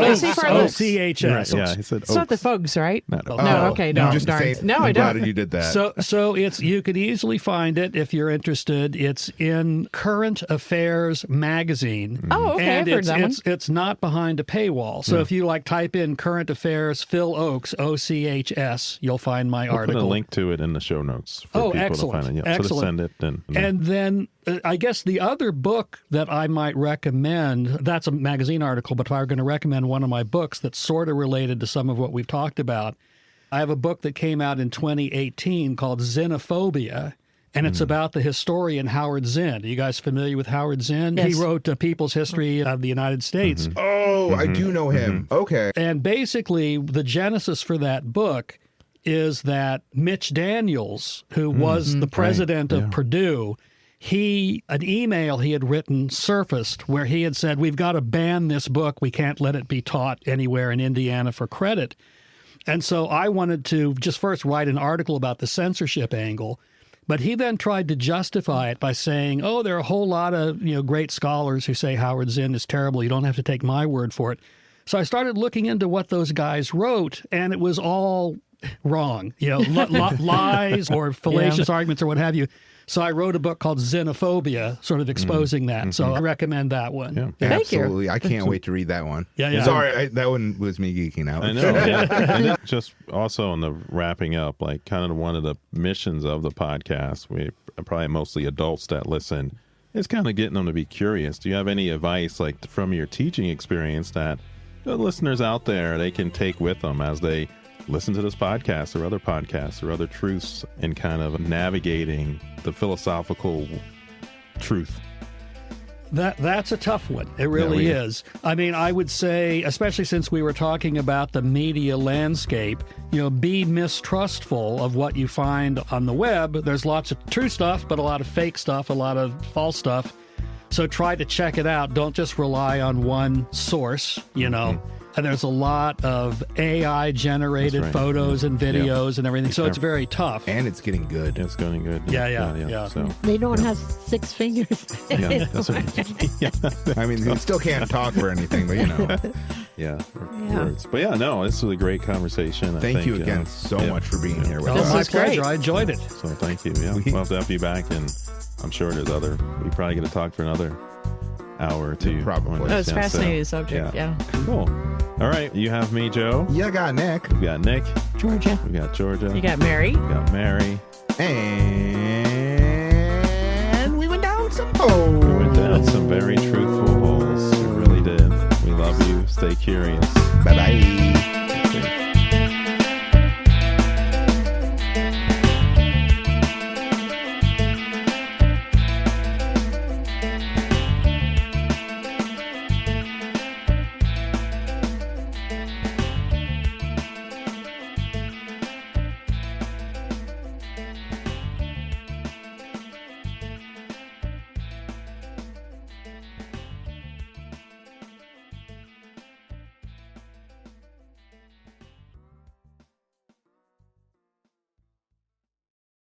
Is he part of- OCHS. Yeah, he said, It's not the Fogs, right? Not No, Oh, okay, you no, just darn. say- No, I'm I glad don't. you did that. So you could easily find it if you're interested. It's in Current Affairs magazine. Oh, okay, And I've heard that one. it's not behind a paywall. So if you type in Current Affairs Phil Oakes OCHS, you'll find my I'll article. put a link to it in the show notes for people excellent. to find it. Yeah. So Excellent. to send it. And then I guess the other book that I might recommend, that's a magazine article, but if I were going to recommend one of my books that's sort of related to some of what we've talked about, I have a book that came out in 2018 called Xenophobia, And it's about the historian Howard Zinn. Are you guys familiar with Howard Zinn? Yes. He wrote People's History of the United States. Oh, I do know him. Okay. And basically, the genesis for that book is that Mitch Daniels, who was the president of Purdue, an email he had written surfaced where he had said, we've got to ban this book. We can't let it be taught anywhere in Indiana for credit. And so I wanted to just first write an article about the censorship angle. But he then tried to justify it by saying, oh, there are a whole lot of great scholars who say Howard Zinn is terrible. You don't have to take my word for it. So I started looking into what those guys wrote, and it was all wrong, lies or fallacious arguments or what have you. So I wrote a book called Xenophobia, sort of exposing that. So I recommend that one. Yeah. Thank you. Absolutely. I can't wait to read that one. Yeah. Sorry, that one was me geeking out. I know. And then just also on the wrapping up, like kind of one of the missions of the podcast, we probably mostly adults that listen, is kind of getting them to be curious. Do you have any advice, like from your teaching experience, that the listeners out there, they can take with them as they listen to this podcast or other podcasts or other truths in kind of navigating the philosophical truth? That's a tough one. It really is. I mean, I would say, especially since we were talking about the media landscape, be mistrustful of what you find on the web. There's lots of true stuff, but a lot of fake stuff, a lot of false stuff. So try to check it out. Don't just rely on one source, And there's a lot of AI-generated photos and videos and everything, so it's very tough. And it's getting good. It's getting good. Yeah. So, They don't have 6 fingers. yeah, that's right. I mean, we still can't talk for anything, but Words. But this was a great conversation. Thank you again so much for being here with Oh, us. my was great. pleasure. I enjoyed it. So thank you. Yeah, we'll have to have you back, and I'm sure there's we probably get to talk for another hour or two. Probably. when It's a a chance, fascinating subject. Yeah. Cool. All right, you have me, Joe. You got Nick. We got Nick. Georgia. We got Georgia. You got Mary. We got Mary.